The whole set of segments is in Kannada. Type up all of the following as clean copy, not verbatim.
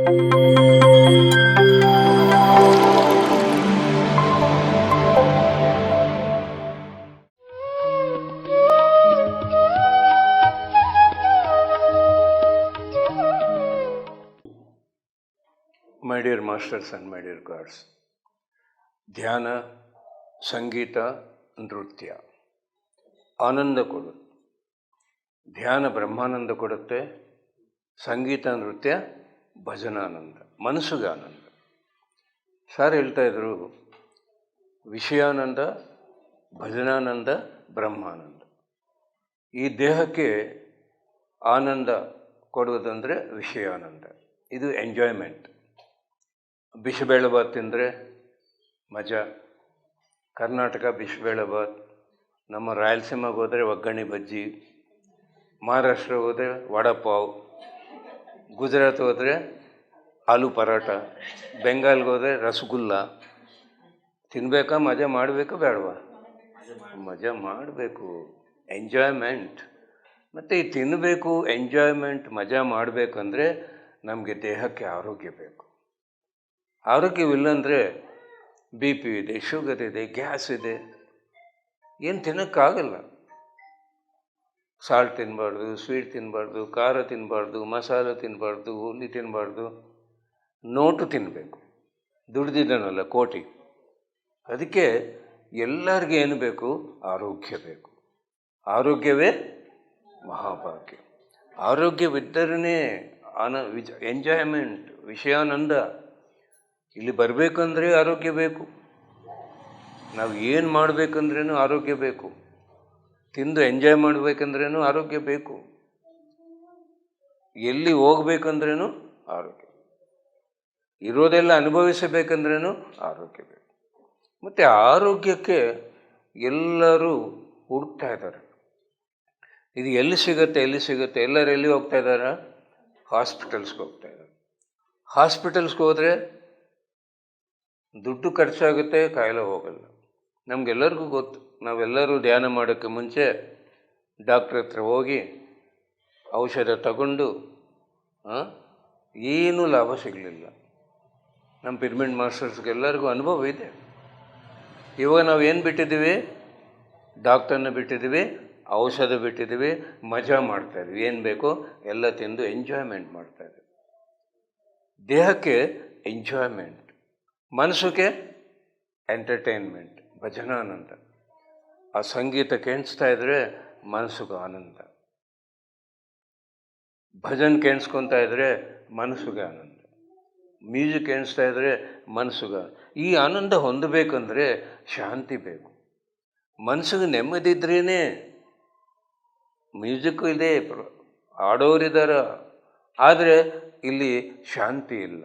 My dear masters and my dear gods, ಧ್ಯಾನ, ಸಂಗೀತ, ನೃತ್ಯ ಆನಂದ ಕೊಡುತ್ತೆ. ಧ್ಯಾನ ಬ್ರಹ್ಮಾನಂದ ಕೊಡುತ್ತೆ, ಸಂಗೀತ ನೃತ್ಯ ಭಜನಾನಂದ, ಮನಸ್ಸಿಗೆ ಆನಂದ. ಸಾರ್ ಹೇಳ್ತಾ ಇದ್ರು, ವಿಷಯಾನಂದ, ಭಜನಾನಂದ, ಬ್ರಹ್ಮಾನಂದ. ಈ ದೇಹಕ್ಕೆ ಆನಂದ ಕೊಡುವುದಂದರೆ ವಿಷಯಾನಂದ, ಇದು ಎಂಜಾಯ್ಮೆಂಟ್. ಬಿಸಿಬೇಳೆಬಾತ್ ತಿಂದರೆ ಮಜಾ. ಕರ್ನಾಟಕ ಬಿಸಿಬೇಳೆಬಾತ್, ನಮ್ಮ ರಾಯಲಸೀಮೆಗೆ ಹೋದರೆ ಒಗ್ಗರಣೆ ಬಜ್ಜಿ, ಮಹಾರಾಷ್ಟ್ರ ಹೋದರೆ ವಡಾಪಾವ್, ಗುಜರಾತ್ ಹೋದರೆ ಆಲೂ ಪರೋಟ, ಬೆಂಗಾಲ್ಗೆ ಹೋದರೆ ರಸಗುಲ್ಲ. ತಿನ್ನಬೇಕಾ, ಮಜಾ ಮಾಡಬೇಕಾ ಬೇಡವಾ? ಮಜಾ ಮಾಡಬೇಕು, ಎಂಜಾಯ್ಮೆಂಟ್. ಮತ್ತು ಈ ತಿನ್ನಬೇಕು, ಎಂಜಾಯ್ಮೆಂಟ್, ಮಜಾ ಮಾಡಬೇಕಂದ್ರೆ ನಮಗೆ ದೇಹಕ್ಕೆ ಆರೋಗ್ಯ ಬೇಕು. ಆರೋಗ್ಯವಿಲ್ಲಂದರೆ ಬಿ ಪಿ ಇದೆ, ಶುಗರ್ ಇದೆ, ಗ್ಯಾಸ್ ಇದೆ, ಏನು ತಿನ್ನೋಕ್ಕಾಗಲ್ಲ. ಸಾಲ್ಟ್ ತಿನ್ನಬಾರ್ದು, ಸ್ವೀಟ್ ತಿನ್ನಬಾರ್ದು, ಖಾರ ತಿನ್ನಬಾರ್ದು, ಮಸಾಲೆ ತಿನ್ನಬಾರ್ದು, ಹುಳಿ ತಿನ್ನಬಾರ್ದು, ನೋಟು ತಿನ್ನಬೇಕು. ದುಡ್ದಿದ್ದಾನಲ್ಲ ಕೋಟಿ. ಅದಕ್ಕೆ ಎಲ್ಲರಿಗೂ ಏನು ಬೇಕು? ಆರೋಗ್ಯ ಬೇಕು. ಆರೋಗ್ಯವೇ ಮಹಾಭಾಗ್ಯ. ಆರೋಗ್ಯವಿದ್ದರೇ ಎಂಜಾಯ್ಮೆಂಟ್, ವಿಷಯಾನಂದ. ಇಲ್ಲಿ ಬರಬೇಕಂದ್ರೆ ಆರೋಗ್ಯ ಬೇಕು. ನಾವು ಏನು ಮಾಡಬೇಕಂದ್ರೂ ಆರೋಗ್ಯ ಬೇಕು. ತಿಂದು ಎಂಜಾಯ್ ಮಾಡಬೇಕಂದ್ರೂ ಆರೋಗ್ಯ ಬೇಕು. ಎಲ್ಲಿ ಹೋಗ್ಬೇಕಂದ್ರೂ ಆರೋಗ್ಯ. ಇರೋದೆಲ್ಲ ಅನುಭವಿಸಬೇಕಂದ್ರೂ ಆರೋಗ್ಯ ಬೇಕು. ಮತ್ತು ಆರೋಗ್ಯಕ್ಕೆ ಎಲ್ಲರೂ ಹುಡುಕ್ತಾ ಇದ್ದಾರೆ. ಇದು ಎಲ್ಲಿ ಸಿಗುತ್ತೆ, ಎಲ್ಲಿ ಸಿಗುತ್ತೆ? ಎಲ್ಲರೂ ಎಲ್ಲಿ ಹೋಗ್ತಾ ಇದ್ದಾರೆ? ಹಾಸ್ಪಿಟಲ್ಸ್ಗೆ ಹೋಗ್ತಾ ಇದ್ದಾರೆ. ಹಾಸ್ಪಿಟಲ್ಸ್ಗೆ ಹೋದರೆ ದುಡ್ಡು ಖರ್ಚಾಗುತ್ತೆ, ಕಾಯಿಲೆ ಹೋಗಲ್ಲ. ನಮಗೆಲ್ಲರಿಗೂ ಗೊತ್ತು. ನಾವೆಲ್ಲರೂ ಧ್ಯಾನ ಮಾಡೋಕ್ಕೆ ಮುಂಚೆ ಡಾಕ್ಟ್ರ್ ಹತ್ರ ಹೋಗಿ ಔಷಧ ತಗೊಂಡು ಏನೂ ಲಾಭ ಸಿಗಲಿಲ್ಲ. ನಮ್ಮ ಪಿರಮಿಡ್ ಮಾಸ್ಟರ್ಸ್ಗೆಲ್ಲರಿಗೂ ಅನುಭವ ಇದೆ. ಇವಾಗ ನಾವು ಏನು ಬಿಟ್ಟಿದ್ದೀವಿ? ಡಾಕ್ಟರ್ನ ಬಿಟ್ಟಿದ್ದೀವಿ, ಔಷಧ ಬಿಟ್ಟಿದ್ದೀವಿ, ಮಜಾ ಮಾಡ್ತಾಯಿದ್ವಿ. ಏನು ಬೇಕೋ ಎಲ್ಲ ತಿಂದು ಎಂಜಾಯ್ಮೆಂಟ್ ಮಾಡ್ತಾಯಿದ್ವಿ. ದೇಹಕ್ಕೆ ಎಂಜಾಯ್ಮೆಂಟ್, ಮನಸ್ಸಿಗೆ ಎಂಟರ್ಟೈನ್ಮೆಂಟ್, ಭಜನಾನಂದ. ಆ ಸಂಗೀತ ಕೇಳಿಸ್ತಾ ಇದ್ದರೆ ಮನಸ್ಸಿಗೆ ಆನಂದ, ಭಜನ್ ಕೇಳಿಸ್ಕೊತಾ ಇದ್ದರೆ ಮನಸ್ಸಿಗೆ ಆನಂದ, ಮ್ಯೂಸಿಕ್ ಕೇಳಿಸ್ತಾ ಇದ್ದರೆ ಮನಸ್ಸಿಗೆ. ಈ ಆನಂದ ಹೊಂದಬೇಕಂದ್ರೆ ಶಾಂತಿ ಬೇಕು. ಮನಸ್ಸಿಗೆ ನೆಮ್ಮದಿ ಇದ್ರೇ. ಮ್ಯೂಸಿಕ್ಕು ಇದೆ, ಆಡೋರಿದ್ದಾರೆ, ಆದರೆ ಇಲ್ಲಿ ಶಾಂತಿ ಇಲ್ಲ.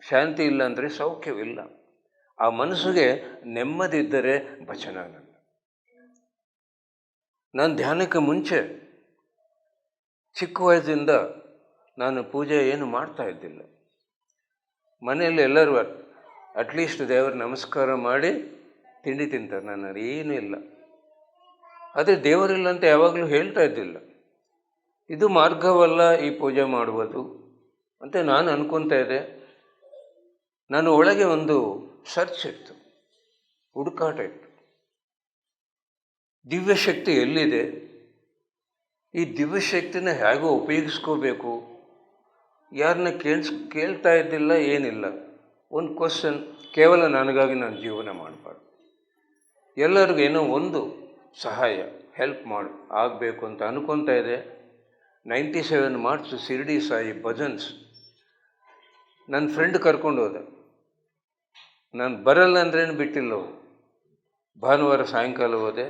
ಶಾಂತಿ ಇಲ್ಲ ಅಂದರೆ ಸೌಖ್ಯವಿಲ್ಲ. ಆ ಮನಸ್ಸಿಗೆ ನೆಮ್ಮದಿ ಇದ್ದರೆ ಭಜನಾನಂದ. ನಾನು ಧ್ಯಾನಕ್ಕೆ ಮುಂಚೆ ಚಿಕ್ಕ ವಯಸ್ಸಿಂದ ನಾನು ಪೂಜೆ ಏನು ಮಾಡ್ತಾ ಇದ್ದಿಲ್ಲ. ಮನೆಯಲ್ಲಿ ಎಲ್ಲರೂ ಅಟ್ಲೀಸ್ಟ್ ದೇವರ ನಮಸ್ಕಾರ ಮಾಡಿ ತಿಂಡಿ ತಿಂತಾರೆ. ನಾನು ಏನೂ ಇಲ್ಲ. ಅದೇ ದೇವರಿಲ್ಲ ಅಂತ ಯಾವಾಗಲೂ ಹೇಳ್ತಾ ಇದ್ದಿಲ್ಲ. ಇದು ಮಾರ್ಗವಲ್ಲ ಈ ಪೂಜೆ ಮಾಡುವುದು ಅಂತ ನಾನು ಅನ್ಕೊತಾ ಇದ್ದೆ. ನಾನು ಒಳಗೆ ಒಂದು ಸರ್ಚ್ ಇತ್ತು, ಹುಡುಕಾಟ ಇತ್ತು. ದಿವ್ಯಶಕ್ತಿ ಎಲ್ಲಿದೆ? ಈ ದಿವ್ಯಶಕ್ತಿನ ಹೇಗೋ ಉಪಯೋಗಿಸ್ಕೋಬೇಕು? ಯಾರನ್ನ ಕೇಳ್ತಾ ಇದ್ದಿಲ್ಲ, ಏನಿಲ್ಲ. ಒಂದು ಕ್ವಶನ್, ಕೇವಲ ನನಗಾಗಿ ನಾನು ಜೀವನ ಮಾಡಬಾರ್ದು, ಎಲ್ಲರಿಗೂ ಏನೋ ಒಂದು ಸಹಾಯ, ಹೆಲ್ಪ್ ಆಗಬೇಕು ಅಂತ ಅನ್ಕೊತಾ ಇದೆ. 97 ಮಾರ್ಚ್ ಶಿರ್ಡಿ ಸಾಯಿ ಭಜನ್ಸ್ ನನ್ನ ಫ್ರೆಂಡ್ ಕರ್ಕೊಂಡು ಹೋದ. ನಾನು ಬರಲ್ಲ ಅಂದ್ರೇನು ಬಿಟ್ಟಿಲ್ಲ. ಭಾನುವಾರ ಸಾಯಂಕಾಲ ಹೋದೆ.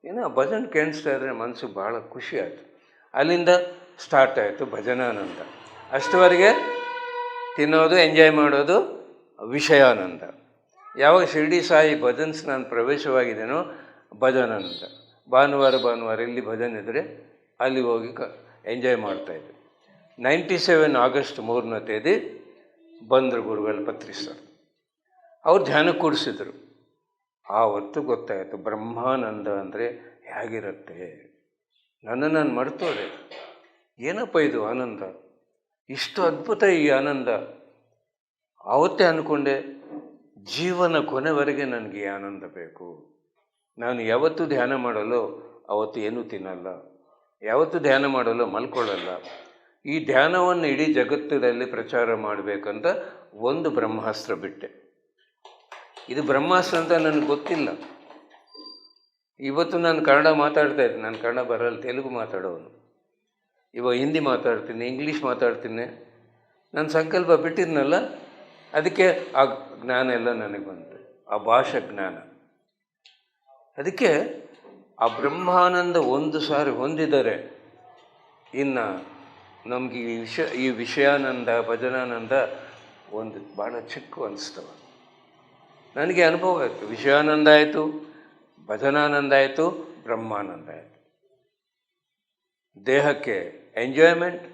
ಏನೋ ಭಜನ್ ಕೇಳಿಸ್ತಾ ಇದ್ರೆ ಮನಸ್ಸಿಗೆ ಭಾಳ ಖುಷಿ ಆಯಿತು. ಅಲ್ಲಿಂದ ಸ್ಟಾರ್ಟ್ ಆಯಿತು ಭಜನಾನಂದ. ಅಷ್ಟವರೆಗೆ ತಿನ್ನೋದು, ಎಂಜಾಯ್ ಮಾಡೋದು, ವಿಷಯಾನಂದ. ಯಾವಾಗ ಶಿರ್ಡಿ ಸಾಯಿ ಭಜನ್ಸ್ ನಾನು ಪ್ರವೇಶವಾಗಿದ್ದೇನೋ ಭಜನಾನಂದ. ಭಾನುವಾರ ಇಲ್ಲಿ ಭಜನ್ ಇದ್ದರೆ ಅಲ್ಲಿ ಹೋಗಿ ಎಂಜಾಯ್ ಮಾಡ್ತಾಯಿದ್ದೆ. 97 ಆಗಸ್ಟ್ 3ನೇ ತೇದಿ ಬಂದರು ಗುರುಗಳ ಪತ್ರಿ ಸರ್. ಅವ್ರು ಧ್ಯಾನ ಕೂಡಿಸಿದ್ರು. ಆವತ್ತು ಗೊತ್ತಾಯಿತು ಬ್ರಹ್ಮಾನಂದ ಅಂದರೆ ಹೇಗಿರುತ್ತೆ. ನಾನು ಮರ್ತೋದೆ. ಏನಪ್ಪ ಇದು ಆನಂದ? ಇಷ್ಟು ಅದ್ಭುತ ಈ ಆನಂದ. ಆವತ್ತೇ ಅಂದ್ಕೊಂಡೆ, ಜೀವನ ಕೊನೆವರೆಗೆ ನನಗೆ ಈ ಆನಂದ ಬೇಕು. ನಾನು ಯಾವತ್ತೂ ಧ್ಯಾನ ಮಾಡಲು ಅವತ್ತು ಏನೂ ತಿನ್ನಲ್ಲ, ಯಾವತ್ತೂ ಧ್ಯಾನ ಮಾಡಲು ಮಲ್ಕೊಳ್ಳಲ್ಲ. ಈ ಧ್ಯಾನವನ್ನು ಇಡೀ ಜಗತ್ತಿನಲ್ಲಿ ಪ್ರಚಾರ ಮಾಡಬೇಕಂತ ಒಂದು ಬ್ರಹ್ಮಾಸ್ತ್ರ ಬಿಟ್ಟೆ. ಇದು ಬ್ರಹ್ಮಾಸ್ತ್ರ ಅಂತ ನನಗೆ ಗೊತ್ತಿಲ್ಲ. ಇವತ್ತು ನಾನು ಕನ್ನಡ ಮಾತಾಡ್ತಾ ಇದ್ದೀನಿ, ನಾನು ಕನ್ನಡ ಬರಲ್ಲ, ತೆಲುಗು ಮಾತಾಡೋನು. ಇವಾಗ ಹಿಂದಿ ಮಾತಾಡ್ತೀನಿ, ಇಂಗ್ಲೀಷ್ ಮಾತಾಡ್ತೀನಿ. ನಾನು ಸಂಕಲ್ಪ ಬಿಟ್ಟಿದ್ನಲ್ಲ, ಅದಕ್ಕೆ ಆ ಜ್ಞಾನ ಎಲ್ಲ ನನಗೆ ಬಂತು, ಆ ಭಾಷಾ ಜ್ಞಾನ. ಅದಕ್ಕೆ ಆ ಬ್ರಹ್ಮಾನಂದ ಒಂದು ಸಾರಿ ಹೊಂದಿದರೆ ಇನ್ನು ನಮಗೆ ಈ ವಿಷಯಾನಂದ, ಭಜನಾನಂದ ಒಂದು ಭಾಳ ಚಿಕ್ಕ ಅನಿಸ್ತವ. ನನಗೆ ಅನುಭವ ಆಯಿತು. ವಿಷಯಾನಂದ ಆಯಿತು, ಭಜನಾನಂದ ಆಯಿತು, ಬ್ರಹ್ಮಾನಂದ ಆಯಿತು. ದೇಹಕ್ಕೆ ಎಂಜಾಯ್ಮೆಂಟ್,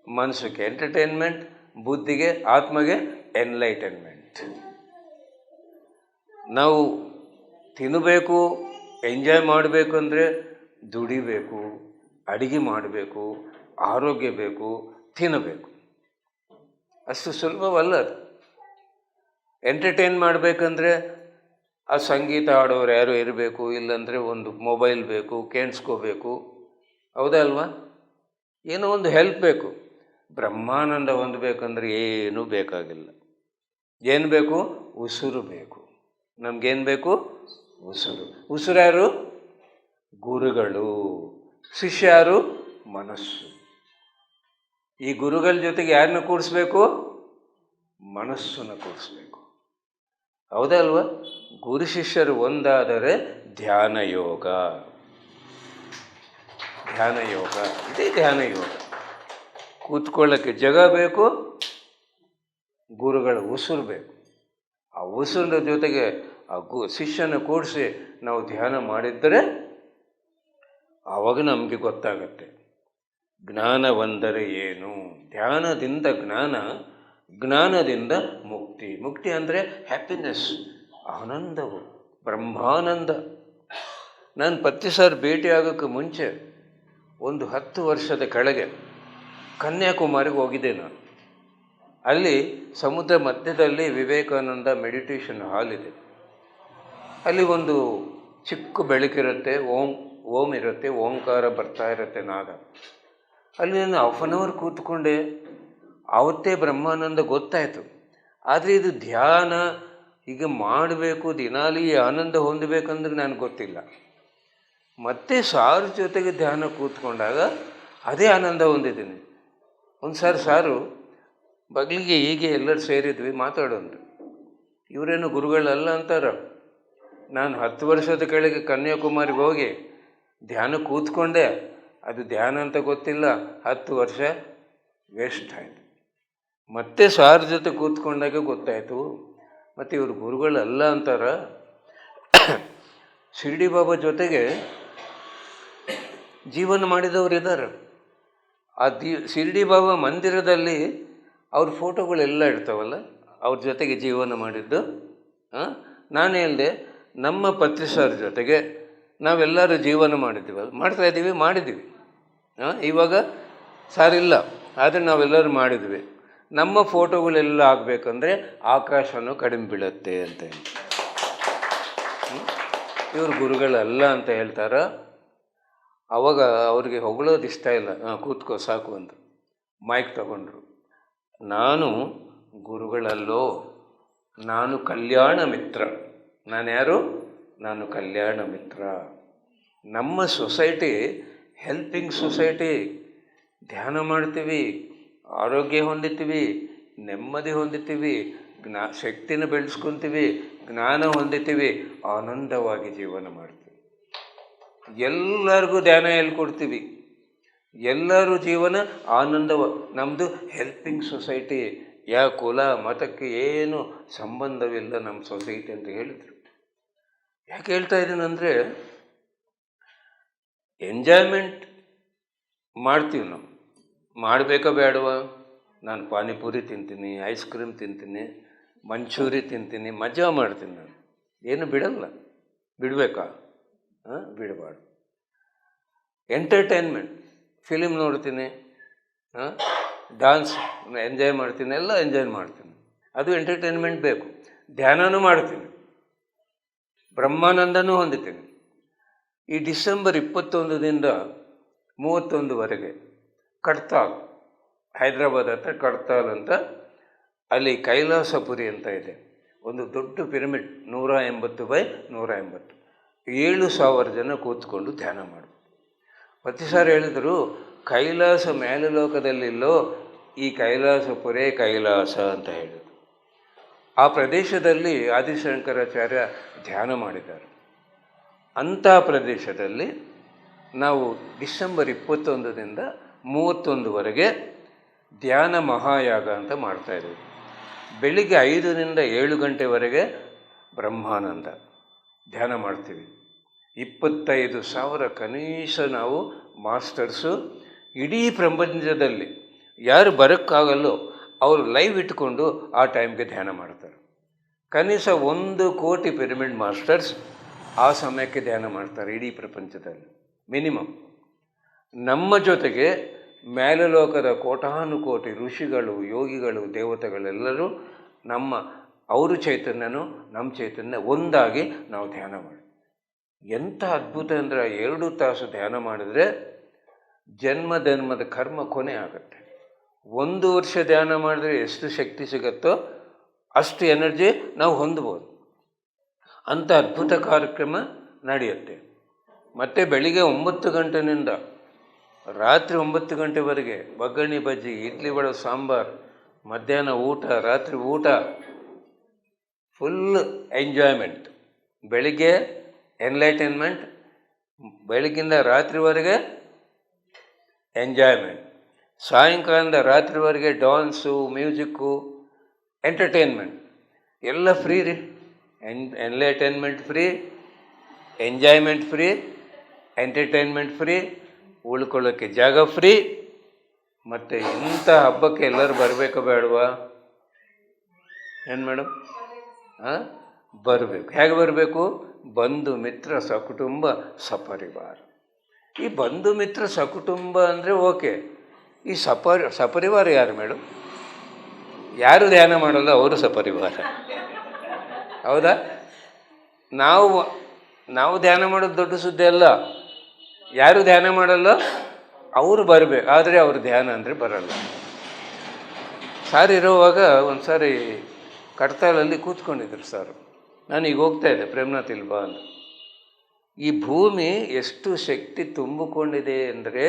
ಮನಸ್ಸಿಗೆ ಎಂಟರ್ಟೈನ್ಮೆಂಟ್, ಬುದ್ಧಿಗೆ, ಆತ್ಮಗೆ ಎನ್ಲೈಟನ್ಮೆಂಟ್. ನಾವು ತಿನ್ನಬೇಕು, ಎಂಜಾಯ್ ಮಾಡಬೇಕು ಅಂದರೆ ದುಡಿಬೇಕು, ಅಡುಗೆ ಮಾಡಬೇಕು, ಆರೋಗ್ಯ ಬೇಕು, ತಿನ್ನಬೇಕು. ಅಷ್ಟು ಸುಲಭವಲ್ಲ ಅದು. ಎಂಟರ್ಟೈನ್ ಮಾಡಬೇಕಂದ್ರೆ ಆ ಸಂಗೀತ ಆಡೋರು ಯಾರು ಇರಬೇಕು, ಇಲ್ಲಾಂದರೆ ಒಂದು ಮೊಬೈಲ್ ಬೇಕು, ಕೇಳಿಸ್ಕೋಬೇಕು. ಹೌದಾ ಅಲ್ವಾ? ಏನೋ ಒಂದು ಹೆಲ್ಪ್ ಬೇಕು. ಬ್ರಹ್ಮಾನಂದ ಹೊಂದಬೇಕಂದ್ರೆ ಏನೂ ಬೇಕಾಗಿಲ್ಲ. ಏನು ಬೇಕು? ಉಸಿರು ಬೇಕು. ನಮಗೇನು ಬೇಕು? ಉಸಿರು. ಉಸಿರು ಯಾರು? ಗುರುಗಳು. ಶಿಷ್ಯ ಯಾರು? ಮನಸ್ಸು. ಈ ಗುರುಗಳ ಜೊತೆಗೆ ಯಾರನ್ನ ಕೂಡಿಸ್ಬೇಕು? ಮನಸ್ಸನ್ನು ಕೂಡಿಸ್ಬೇಕು. ಹೌದಾ ಅಲ್ವಾ? ಗುರು ಶಿಷ್ಯರು ಒಂದಾದರೆ ಧ್ಯಾನ ಯೋಗ. ಧ್ಯಾನ ಯೋಗ, ಇದೇ ಧ್ಯಾನ ಯೋಗ. ಕೂತ್ಕೊಳ್ಳೋಕ್ಕೆ ಜಾಗ ಬೇಕು, ಗುರುಗಳ ಉಸಿರು ಬೇಕು. ಆ ಉಸಿರಿನ ಜೊತೆಗೆ ಆ ಶಿಷ್ಯನ ಕೂಡಿಸಿ ನಾವು ಧ್ಯಾನ ಮಾಡಿದ್ದರೆ ಆವಾಗ ನಮಗೆ ಗೊತ್ತಾಗತ್ತೆ ಜ್ಞಾನವೆಂದರೆ ಏನು. ಧ್ಯಾನದಿಂದ ಜ್ಞಾನ, ಜ್ಞಾನದಿಂದ ಮುಕ್ತಿ. ಮುಕ್ತಿ ಅಂದರೆ ಹ್ಯಾಪಿನೆಸ್, ಆನಂದವು, ಬ್ರಹ್ಮಾನಂದ. ನಾನು ಪ್ರತಿ ಸಾರಿ ಭೇಟಿಯಾಗೋಕ್ಕೆ ಮುಂಚೆ ಒಂದು 10 ವರ್ಷದ ಕೆಳಗೆ ಕನ್ಯಾಕುಮಾರಿಗೆ ಹೋಗಿದ್ದೆ ನಾನು. ಅಲ್ಲಿ ಸಮುದ್ರ ಮಧ್ಯದಲ್ಲಿ ವಿವೇಕಾನಂದ ಮೆಡಿಟೇಷನ್ ಹಾಲ್ ಇದೆ. ಅಲ್ಲಿ ಒಂದು ಚಿಕ್ಕ ಬೆಳಕಿರುತ್ತೆ, ಓಂ ಇರುತ್ತೆ, ಓಂಕಾರ ಬರ್ತಾ ಇರುತ್ತೆ, ನಾದ. ಅಲ್ಲಿ ನಾನು 1 hour ಕೂತ್ಕೊಂಡೆ. ಆವತ್ತೇ ಬ್ರಹ್ಮಾನಂದ ಗೊತ್ತಾಯಿತು. ಆದರೆ ಇದು ಧ್ಯಾನ ಹೀಗೆ ಮಾಡಬೇಕು, ದಿನಾಲಿ ಆನಂದ ಹೊಂದಬೇಕಂದ್ರೆ ನನಗೆ ಗೊತ್ತಿಲ್ಲ. ಮತ್ತೆ ಸಾರು ಜೊತೆಗೆ ಧ್ಯಾನ ಕೂತ್ಕೊಂಡಾಗ ಅದೇ ಆನಂದ ಹೊಂದಿದ್ದೀನಿ. ಒಂದು ಸಾರು ಬಗ್ಲಿಗೆ ಹೀಗೆ ಎಲ್ಲರೂ ಸೇರಿದ್ವಿ, ಮಾತಾಡೋದು. ಇವರೇನು ಗುರುಗಳಲ್ಲ ಅಂತಾರ. ನಾನು 10 ವರ್ಷದ ಕೆಳಗೆ ಕನ್ಯಾಕುಮಾರಿಗೆ ಹೋಗಿ ಧ್ಯಾನ ಕೂತ್ಕೊಂಡೆ. ಅದು ಧ್ಯಾನ ಅಂತ ಗೊತ್ತಿಲ್ಲ. 10 ವರ್ಷ ವೇಸ್ಟ್ ಆಯಿತು. ಮತ್ತೆ ಸಾರ್ ಜೊತೆ ಕೂತ್ಕೊಂಡಾಗ ಗೊತ್ತಾಯಿತು, ಮತ್ತು ಇವರು ಗುರುಗಳಲ್ಲ ಅಂತಾರ. ಶಿರ್ಡಿ ಬಾಬಾ ಜೊತೆಗೆ ಜೀವನ ಮಾಡಿದವರು ಇದ್ದಾರೆ. ಆ ಶಿರ್ಡಿ ಬಾಬಾ ಮಂದಿರದಲ್ಲಿ ಅವ್ರ ಫೋಟೋಗಳೆಲ್ಲ ಇರ್ತಾವಲ್ಲ, ಅವ್ರ ಜೊತೆಗೆ ಜೀವನ ಮಾಡಿದ್ದು. ನಾನು ಹೇಳಿದೆ, ನಮ್ಮ ಪತ್ರಿ ಸರ್ ಜೊತೆಗೆ ನಾವೆಲ್ಲರೂ ಜೀವನ ಮಾಡಿದ್ದೀವಿ. ಇವಾಗ ಸಾರಿಲ್ಲ, ಆದರೆ ನಾವೆಲ್ಲರೂ ಮಾಡಿದ್ವಿ. ನಮ್ಮ ಫೋಟೋಗಳೆಲ್ಲ ಆಗಬೇಕಂದ್ರೆ ಆಕಾಶನೂ ಕಡಿಮೆ ಬೀಳುತ್ತೆ ಅಂತ ಹೇಳಿ ಇವರು ಗುರುಗಳಲ್ಲ ಅಂತ ಹೇಳ್ತಾರ. ಅವಾಗ ಅವ್ರಿಗೆ ಹೊಗಳೋದು ಇಷ್ಟ ಇಲ್ಲ. ಕೂತ್ಕೋ ಸಾಕು ಅಂತ ಮೈಕ್ ತಗೊಂಡ್ರು. ನಾನು ಗುರುಗಳಲ್ಲೋ, ನಾನು ಕಲ್ಯಾಣ ಮಿತ್ರ. ನಾನು ಯಾರು? ನಾನು ಕಲ್ಯಾಣ ಮಿತ್ರ. ನಮ್ಮ ಸೊಸೈಟಿ ಹೆಲ್ಪಿಂಗ್ ಸೊಸೈಟಿ. ಧ್ಯಾನ ಮಾಡ್ತೀವಿ, ಆರೋಗ್ಯ ಹೊಂದಿತೀವಿ, ನೆಮ್ಮದಿ ಹೊಂದಿತೀವಿ, ಶಕ್ತಿನ ಬೆಳೆಸ್ಕೊತೀವಿ, ಜ್ಞಾನ ಹೊಂದಿತೀವಿ, ಆನಂದವಾಗಿ ಜೀವನ ಮಾಡ್ತೀವಿ. ಎಲ್ಲರಿಗೂ ಧ್ಯಾನ ಹೇಳ್ಕೊಡ್ತೀವಿ, ಎಲ್ಲರೂ ಜೀವನ ಆನಂದವ. ನಮ್ಮದು ಹೆಲ್ಪಿಂಗ್ ಸೊಸೈಟಿ. ಯಾವ ಕುಲ ಮತಕ್ಕೆ ಏನು ಸಂಬಂಧವಿಲ್ಲ ನಮ್ಮ ಸೊಸೈಟಿ ಅಂತ ಹೇಳಿದರು. ಯಾಕೆ ಹೇಳ್ತಾ ಇದ್ದೀನಂದರೆ, ಎಂಜಾಯ್ಮೆಂಟ್ ಮಾಡ್ತೀವಿ ನಾವು. ಮಾಡಬೇಕಾ ಬೇಡವಾ? ನಾನು ಪಾನಿಪುರಿ ತಿಂತೀನಿ, ಐಸ್ ಕ್ರೀಮ್ ತಿಂತೀನಿ, ಮಂಚೂರಿ ತಿಂತೀನಿ, ಮಜಾ ಮಾಡ್ತೀನಿ. ನಾನು ಏನು ಬಿಡಲ್ಲ. ಬಿಡಬೇಕಾ? ಬಿಡಬಾರ್ದು. ಎಂಟರ್ಟೈನ್ಮೆಂಟ್, ಫಿಲಿಮ್ ನೋಡ್ತೀನಿ, ಡಾನ್ಸ್ ಎಂಜಾಯ್ ಮಾಡ್ತೀನಿ, ಎಲ್ಲ ಎಂಜಾಯ್ ಮಾಡ್ತೀನಿ. ಅದು ಎಂಟರ್ಟೈನ್ಮೆಂಟ್ ಬೇಕು. ಧ್ಯಾನನೂ ಮಾಡ್ತೀನಿ, ಬ್ರಹ್ಮಾನಂದನೂ ಹೊಂದುತ್ತೀನಿ. ಈ ಡಿಸೆಂಬರ್ 21ರಿಂದ 31ವರೆಗೆ ಕಡ್ತಾಲ್, ಹೈದರಾಬಾದ್ ಹತ್ರ ಕಡ್ತಾಲ್ ಅಂತ, ಅಲ್ಲಿ ಕೈಲಾಸಪುರಿ ಅಂತ ಇದೆ, ಒಂದು ದೊಡ್ಡ ಪಿರಮಿಡ್ 180 ಬೈ 180, 7,000 ಜನ ಕೂತ್ಕೊಂಡು ಧ್ಯಾನ ಮಾಡ್ಬೋದು. ಪ್ರತಿ ಸಾರಿ ಹೇಳಿದರು, ಕೈಲಾಸ ಮೇಲುಲೋಕದಲ್ಲಿಲ್ಲೋ, ಈ ಕೈಲಾಸಪುರೇ ಕೈಲಾಸ ಅಂತ ಹೇಳಿದರು. ಆ ಪ್ರದೇಶದಲ್ಲಿ ಆದಿಶಂಕರಾಚಾರ್ಯ ಧ್ಯಾನ ಮಾಡಿದ್ದಾರೆ. ಅಂಥ ಪ್ರದೇಶದಲ್ಲಿ ನಾವು ಡಿಸೆಂಬರ್ 21ರಿಂದ 31ವರೆಗೆ ಧ್ಯಾನ ಮಹಾಯಾಗ ಅಂತ ಮಾಡ್ತಾಯಿದ್ದೀವಿ. ಬೆಳಿಗ್ಗೆ 5ರಿಂದ 7 ಗಂಟೆವರೆಗೆ ಬ್ರಹ್ಮಾನಂದ ಧ್ಯಾನ ಮಾಡ್ತೀವಿ. 25,000 ಕನಿಷ್ಠ ನಾವು ಮಾಸ್ಟರ್ಸು ಇಡೀ ಪ್ರಪಂಚದಲ್ಲಿ ಯಾರು ಬರೋಕ್ಕಾಗಲ್ಲೋ ಅವರು ಲೈವ್ ಇಟ್ಕೊಂಡು ಆ ಟೈಮ್ಗೆ ಧ್ಯಾನ ಮಾಡ್ತಾರೆ. ಕನಿಷ್ಠ 1 ಕೋಟಿ ಪಿರಮಿಡ್ ಮಾಸ್ಟರ್ಸ್ ಆ ಸಮಯಕ್ಕೆ ಧ್ಯಾನ ಮಾಡ್ತಾರೆ ಇಡೀ ಪ್ರಪಂಚದಲ್ಲಿ ಮಿನಿಮಮ್. ನಮ್ಮ ಜೊತೆಗೆ ಮೇಲುಲೋಕದ ಕೋಟಾನುಕೋಟಿ ಋಷಿಗಳು, ಯೋಗಿಗಳು, ದೇವತೆಗಳೆಲ್ಲರೂ ಅವರು ಚೈತನ್ಯನೂ ನಮ್ಮ ಚೈತನ್ಯ ಒಂದಾಗಿ ನಾವು ಧ್ಯಾನ ಮಾಡಿ. ಎಂಥ ಅದ್ಭುತ ಅಂದರೆ 2 ತಾಸು ಧ್ಯಾನ ಮಾಡಿದರೆ ಜನ್ಮದ ಕರ್ಮ ಕೊನೆ ಆಗುತ್ತೆ. 1 ವರ್ಷ ಧ್ಯಾನ ಮಾಡಿದ್ರೆ ಎಷ್ಟು ಶಕ್ತಿ ಸಿಗುತ್ತೋ ಅಷ್ಟು ಎನರ್ಜಿ ನಾವು ಹೊಂದ್ಬೋದು. ಅಂಥ ಅದ್ಭುತ ಕಾರ್ಯಕ್ರಮ ನಡೆಯುತ್ತೆ. ಮತ್ತು ಬೆಳಿಗ್ಗೆ 9 ಗಂಟೆಯಿಂದ ರಾತ್ರಿ 9 ಗಂಟೆವರೆಗೆ ಒಗ್ಗರಣೆ ಬಜ್ಜಿ, ಇಡ್ಲಿ ವಡೆ ಸಾಂಬಾರು, ಮಧ್ಯಾಹ್ನ ಊಟ, ರಾತ್ರಿ ಊಟ, ಫುಲ್ ಎಂಜಾಯ್ಮೆಂಟ್. ಬೆಳಿಗ್ಗೆ ಎನ್ಲೈಟನ್ಮೆಂಟ್, ಬೆಳಗ್ಗಿಂದ ರಾತ್ರಿವರೆಗೆ ಎಂಜಾಯ್ಮೆಂಟ್, ಸಾಯಂಕಾಲದಿಂದ ರಾತ್ರಿವರೆಗೆ ಡ್ಯಾನ್ಸು, ಮ್ಯೂಸಿಕ್ಕು, ಎಂಟರ್ಟೈನ್ಮೆಂಟ್ ಎಲ್ಲ ಫ್ರೀ ರೀ. Enlightenment free, enjoyment free, entertainment free, ಉಳ್ಕೊಳ್ಳೋಕ್ಕೆ ಜಾಗ ಫ್ರೀ. ಮತ್ತು ಇಂಥ ಹಬ್ಬಕ್ಕೆ ಎಲ್ಲರೂ ಬರಬೇಕು ಬೇಡವಾ? ಏನು ಮೇಡಮ್? ಬರಬೇಕು. ಹೇಗೆ ಬರಬೇಕು? ಬಂಧು ಮಿತ್ರ ಸಕುಟುಂಬ ಸಪರಿವಾರ. ಈ ಬಂಧು ಮಿತ್ರ ಸಕುಟುಂಬ ಅಂದರೆ ಓಕೆ, ಈ ಸಪರಿವಾರ ಯಾರು ಮೇಡಮ್? ಯಾರು ಧ್ಯಾನ ಮಾಡೋಲ್ಲ ಅವರು ಸಪರಿವಾರ. ಹೌದಾ? ನಾವು ಧ್ಯಾನ ಮಾಡೋದು ದೊಡ್ಡ ಸುದ್ದಿ ಅಲ್ಲ. ಯಾರು ಧ್ಯಾನ ಮಾಡಲ್ಲ ಅವರು ಬರಬೇಕು, ಆದರೆ ಅವ್ರ ಧ್ಯಾನ ಅಂದರೆ ಬರಲ್ಲ. ಸಾರ್ ಇರೋವಾಗ ಒಂದು ಸಾರಿ ಕಡ್ತಾಲಲ್ಲಿ ಕೂತ್ಕೊಂಡಿದ್ರು ಸಾರು. ನಾನು ಈಗ ಹೋಗ್ತಾಯಿದ್ದೆ ಪ್ರೇಮ್ನಾಥ್ ಇಲ್ವಾ ಅಂತ. ಈ ಭೂಮಿ ಎಷ್ಟು ಶಕ್ತಿ ತುಂಬಿಕೊಂಡಿದೆ ಅಂದರೆ,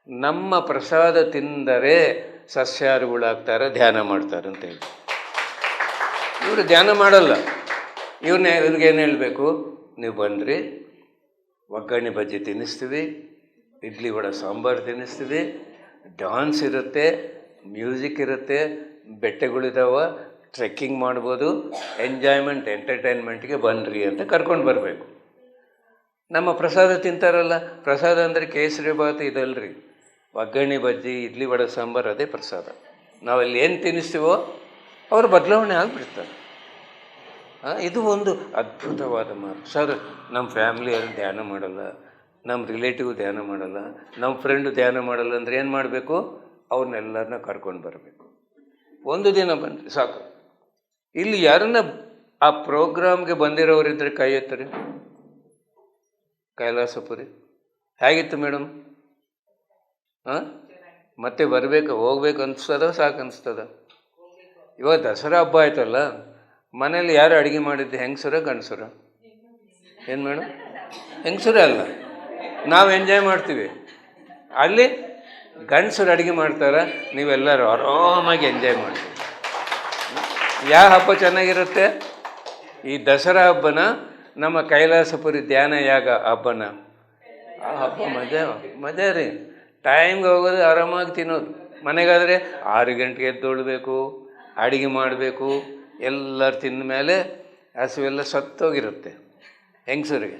ನಮ್ಮ ಪ್ರಸಾದ ತಿಂದರೆ ಸಸ್ಯಾಹಾರಿಗಳಾಗ್ತಾರೆ, ಧ್ಯಾನ ಮಾಡ್ತಾರೆ ಅಂತ ಹೇಳಿ. ಇವರು ಧ್ಯಾನ ಮಾಡಲ್ಲ. ಇವ್ರಿಗೇನು ಹೇಳಬೇಕು? ನೀವು ಬನ್ನಿರಿ, ಒಗ್ಗರಣೆ ಬಜ್ಜಿ ತಿನ್ನಿಸ್ತೀವಿ, ಇಡ್ಲಿ ವಡೆ ಸಾಂಬಾರು ತಿನ್ನಿಸ್ತೀವಿ, ಡ್ಯಾನ್ಸ್ ಇರುತ್ತೆ, ಮ್ಯೂಸಿಕ್ ಇರುತ್ತೆ, ಬೆಟ್ಟಗಳಿದ್ದಾವೆ, ಟ್ರೆಕ್ಕಿಂಗ್ ಮಾಡ್ಬೋದು, ಎಂಜಾಯ್ಮೆಂಟ್ ಎಂಟರ್ಟೈನ್ಮೆಂಟ್ಗೆ ಬನ್ನಿರಿ ಅಂತ ಕರ್ಕೊಂಡು ಬರಬೇಕು. ನಮ್ಮ ಪ್ರಸಾದ ತಿಂತಾರಲ್ಲ, ಪ್ರಸಾದ ಅಂದರೆ ಕೇಸರಿ ಬಾತ್ ಇದಲ್ರಿ, ಒಗ್ಗರಣೆ ಬಜ್ಜಿ, ಇಡ್ಲಿ ವಡೆ ಸಾಂಬಾರು, ಅದೇ ಪ್ರಸಾದ. ನಾವಲ್ಲಿ ಏನು ತಿನ್ನಿಸ್ತೀವೋ ಅವರು ಬದಲಾವಣೆ ಆಗಿಬಿಡ್ತಾರೆ. ಇದು ಒಂದು ಅದ್ಭುತವಾದ ಮಾರ್ಗ. ಸರ್, ನಮ್ಮ ಫ್ಯಾಮಿಲಿಯವರು ಧ್ಯಾನ ಮಾಡಲ್ಲ, ನಮ್ಮ ರಿಲೇಟಿವ್ ಧ್ಯಾನ ಮಾಡಲ್ಲ, ನಮ್ಮ ಫ್ರೆಂಡು ಧ್ಯಾನ ಮಾಡಲ್ಲ ಅಂದರೆ ಏನು ಮಾಡಬೇಕು? ಅವ್ರನ್ನೆಲ್ಲರನ್ನ ಕರ್ಕೊಂಡು ಬರಬೇಕು. 1 ದಿನ ಬನ್ನಿರಿ ಸಾಕು. ಇಲ್ಲಿ ಯಾರನ್ನ ಆ ಪ್ರೋಗ್ರಾಮ್ಗೆ ಬಂದಿರೋರಿದ್ದರೆ ಕೈ ಎತ್ತರಿ. ಕೈಲಾಸಪುರಿ ಹೇಗಿತ್ತು ಮೇಡಮ್? ಮತ್ತೆ ಬರಬೇಕು, ಹೋಗ್ಬೇಕು ಅನಿಸ್ತದ? ಸಾಕು ಅನಿಸ್ತದ? ಇವಾಗ ದಸರಾ ಹಬ್ಬ ಆಯ್ತಲ್ಲ, ಮನೇಲಿ ಯಾರು ಅಡುಗೆ ಮಾಡಿದ್ದು? ಹೆಂಗಸರ ಗಂಡಸರ? ಏನು ಮೇಡಮ್? ಹೆಂಗಸರೇ ಅಲ್ಲ, ನಾವು ಎಂಜಾಯ್ ಮಾಡ್ತೀವಿ. ಅಲ್ಲಿ ಗಂಡಸರು ಅಡುಗೆ ಮಾಡ್ತಾರೆ, ನೀವೆಲ್ಲರೂ ಆರಾಮಾಗಿ ಎಂಜಾಯ್ ಮಾಡ್ತೀವಿ. ಯಾವ ಹಬ್ಬ ಚೆನ್ನಾಗಿರುತ್ತೆ? ಈ ದಸರಾ ಹಬ್ಬನ, ನಮ್ಮ ಕೈಲಾಸಪುರಿ ಧ್ಯಾನ ಯಾಗ ಹಬ್ಬನ. ಆ ಹಬ್ಬ ಮಜಾ ರೀ. ಟೈಮ್ಗೆ ಹೋಗೋದು, ಆರಾಮಾಗಿ ತಿನ್ನೋದು. ಮನೆಗಾದರೆ 6 ಗಂಟೆಗೆ ಎದ್ದೊಳ್ಬೇಕು, ಅಡುಗೆ ಮಾಡಬೇಕು, ಎಲ್ಲರೂ ತಿಂದ ಮೇಲೆ ಹಸುವೆಲ್ಲ ಸತ್ತೋಗಿರುತ್ತೆ ಹೆಂಗಸರಿಗೆ.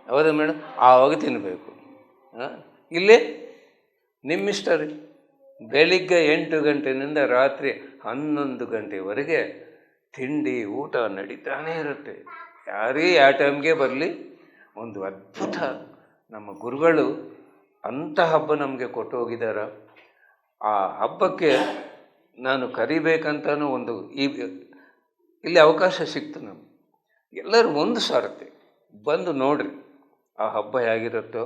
ಹೌದಾ ಮೇಡಮ್? ಆವಾಗ ತಿನ್ನಬೇಕು. ಇಲ್ಲಿ ನಿಮ್ಮಿಷ್ಟ ರೀ. ಬೆಳಿಗ್ಗೆ 8 ಗಂಟೆಯಿಂದ ರಾತ್ರಿ 11 ಗಂಟೆವರೆಗೆ ತಿಂಡಿ ಊಟ ನಡೀತಾನೇ ಇರುತ್ತೆ. ಯಾರೇ ಆ ಟೈಮ್ಗೆ ಬರಲಿ, ಒಂದು ಅದ್ಭುತ. ನಮ್ಮ ಗುರುಗಳು ಅಂಥ ಹಬ್ಬ ನಮಗೆ ಕೊಟ್ಟು ಹೋಗಿದ್ದಾರೆ. ಆ ಹಬ್ಬಕ್ಕೆ ನಾನು ಕರಿಬೇಕಂತನೂ ಒಂದು ಇಲ್ಲಿ ಅವಕಾಶ ಸಿಕ್ತು ನಮ್ಗೆ. ಎಲ್ಲರೂ ಒಂದು ಸಾರತೆ ಬಂದು ನೋಡ್ರಿ ಆ ಹಬ್ಬ ಹೇಗಿರುತ್ತೋ.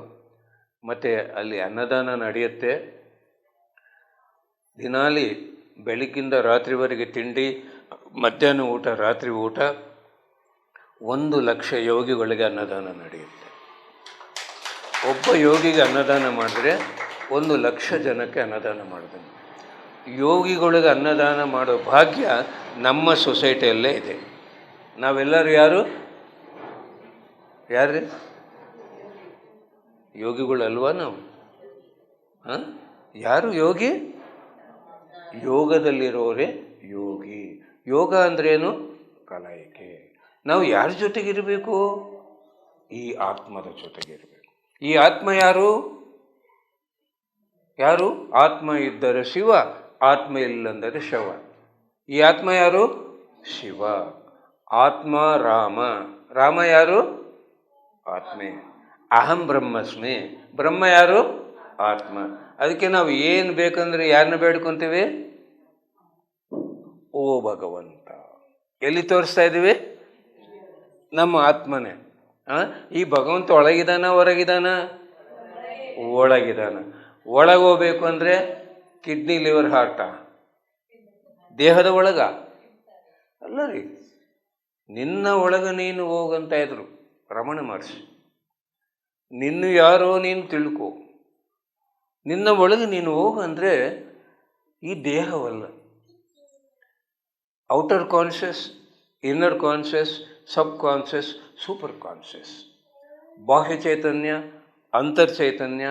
ಮತ್ತು ಅಲ್ಲಿ ಅನ್ನದಾನ ನಡೆಯುತ್ತೆ. ದಿನಾಲಿ ಬೆಳಗ್ಗಿಂದ ರಾತ್ರಿವರೆಗೆ ತಿಂಡಿ, ಮಧ್ಯಾಹ್ನ ಊಟ, ರಾತ್ರಿ ಊಟ. 1,00,000 ಯೋಗಿಗಳಿಗೆ ಅನ್ನದಾನ ನಡೆಯುತ್ತೆ. ಒಬ್ಬ ಯೋಗಿಗೆ ಅನ್ನದಾನ ಮಾಡಿದ್ರೆ 1,00,000 ಜನಕ್ಕೆ ಅನ್ನದಾನ ಮಾಡಿದ್ದಾನೆ. ಯೋಗಿಗಳಿಗೆ ಅನ್ನದಾನ ಮಾಡೋ ಭಾಗ್ಯ ನಮ್ಮ ಸೊಸೈಟಿಯಲ್ಲೇ ಇದೆ. ನಾವೆಲ್ಲರೂ ಯಾರ್ರಿ ಯೋಗಿಗಳಲ್ವಾ ನಾವು? ಯಾರು ಯೋಗಿ? ಯೋಗದಲ್ಲಿರೋರೇ ಯೋಗಿ. ಯೋಗ ಅಂದ್ರೇನು? ಕಲಾಯಿಕೆ. ನಾವು ಯಾರ ಜೊತೆಗಿರಬೇಕು? ಈ ಆತ್ಮದ ಜೊತೆಗಿರಬೇಕು. ಈ ಆತ್ಮ ಯಾರು? ಆತ್ಮ ಇದ್ದರೆ ಶಿವ, ಆತ್ಮ ಇಲ್ಲಂದರೆ ಶವ. ಈ ಆತ್ಮ ಯಾರು? ಶಿವ. ಆತ್ಮ ರಾಮ. ರಾಮ ಯಾರು? ಆತ್ಮೆ. ಅಹಂ ಬ್ರಹ್ಮಸ್ಮಿ. ಬ್ರಹ್ಮ ಯಾರು? ಆತ್ಮ. ಅದಕ್ಕೆ ನಾವು ಏನು ಬೇಕಂದ್ರೆ ಯಾರನ್ನ ಬೇಡ್ಕೊತೀವಿ? ಓ ಭಗವಂತ. ಎಲ್ಲಿ ತೋರಿಸ್ತಾ ಇದ್ದೀವಿ? ನಮ್ಮ ಆತ್ಮನೇ. ಈ ಭಗವಂತ ಒಳಗಿದಾನ ಹೊರಗಿದಾನ? ಒಳಗಿದಾನ. ಒಳಗೋಗ್ಬೇಕು ಅಂದರೆ ಕಿಡ್ನಿ, ಲಿವರ್, ಹಾರ್ಟ ದೇಹದ ಒಳಗ ಅಲ್ಲ ರೀ. ನಿನ್ನ ಒಳಗ ನೀನು ಹೋಗಂತ ಇದ್ರು ರಮಣ ಮಹರ್ಷಿ. ನಿನ್ನ ಯಾರೋ ನೀನು ತಿಳ್ಕೊ. ನಿನ್ನ ಒಳಗೆ ನೀನು ಹೋಗಂದರೆ ಈ ದೇಹವಲ್ಲ. ಔಟರ್ ಕಾನ್ಷಿಯಸ್, ಇನ್ನರ್ ಕಾನ್ಷಿಯಸ್, ಸಬ್ ಕಾನ್ಷಿಯಸ್, ಸೂಪರ್ ಕಾನ್ಷಿಯಸ್. ಬಾಹ್ಯ ಚೈತನ್ಯ, ಅಂತರ್ಚೈತನ್ಯ,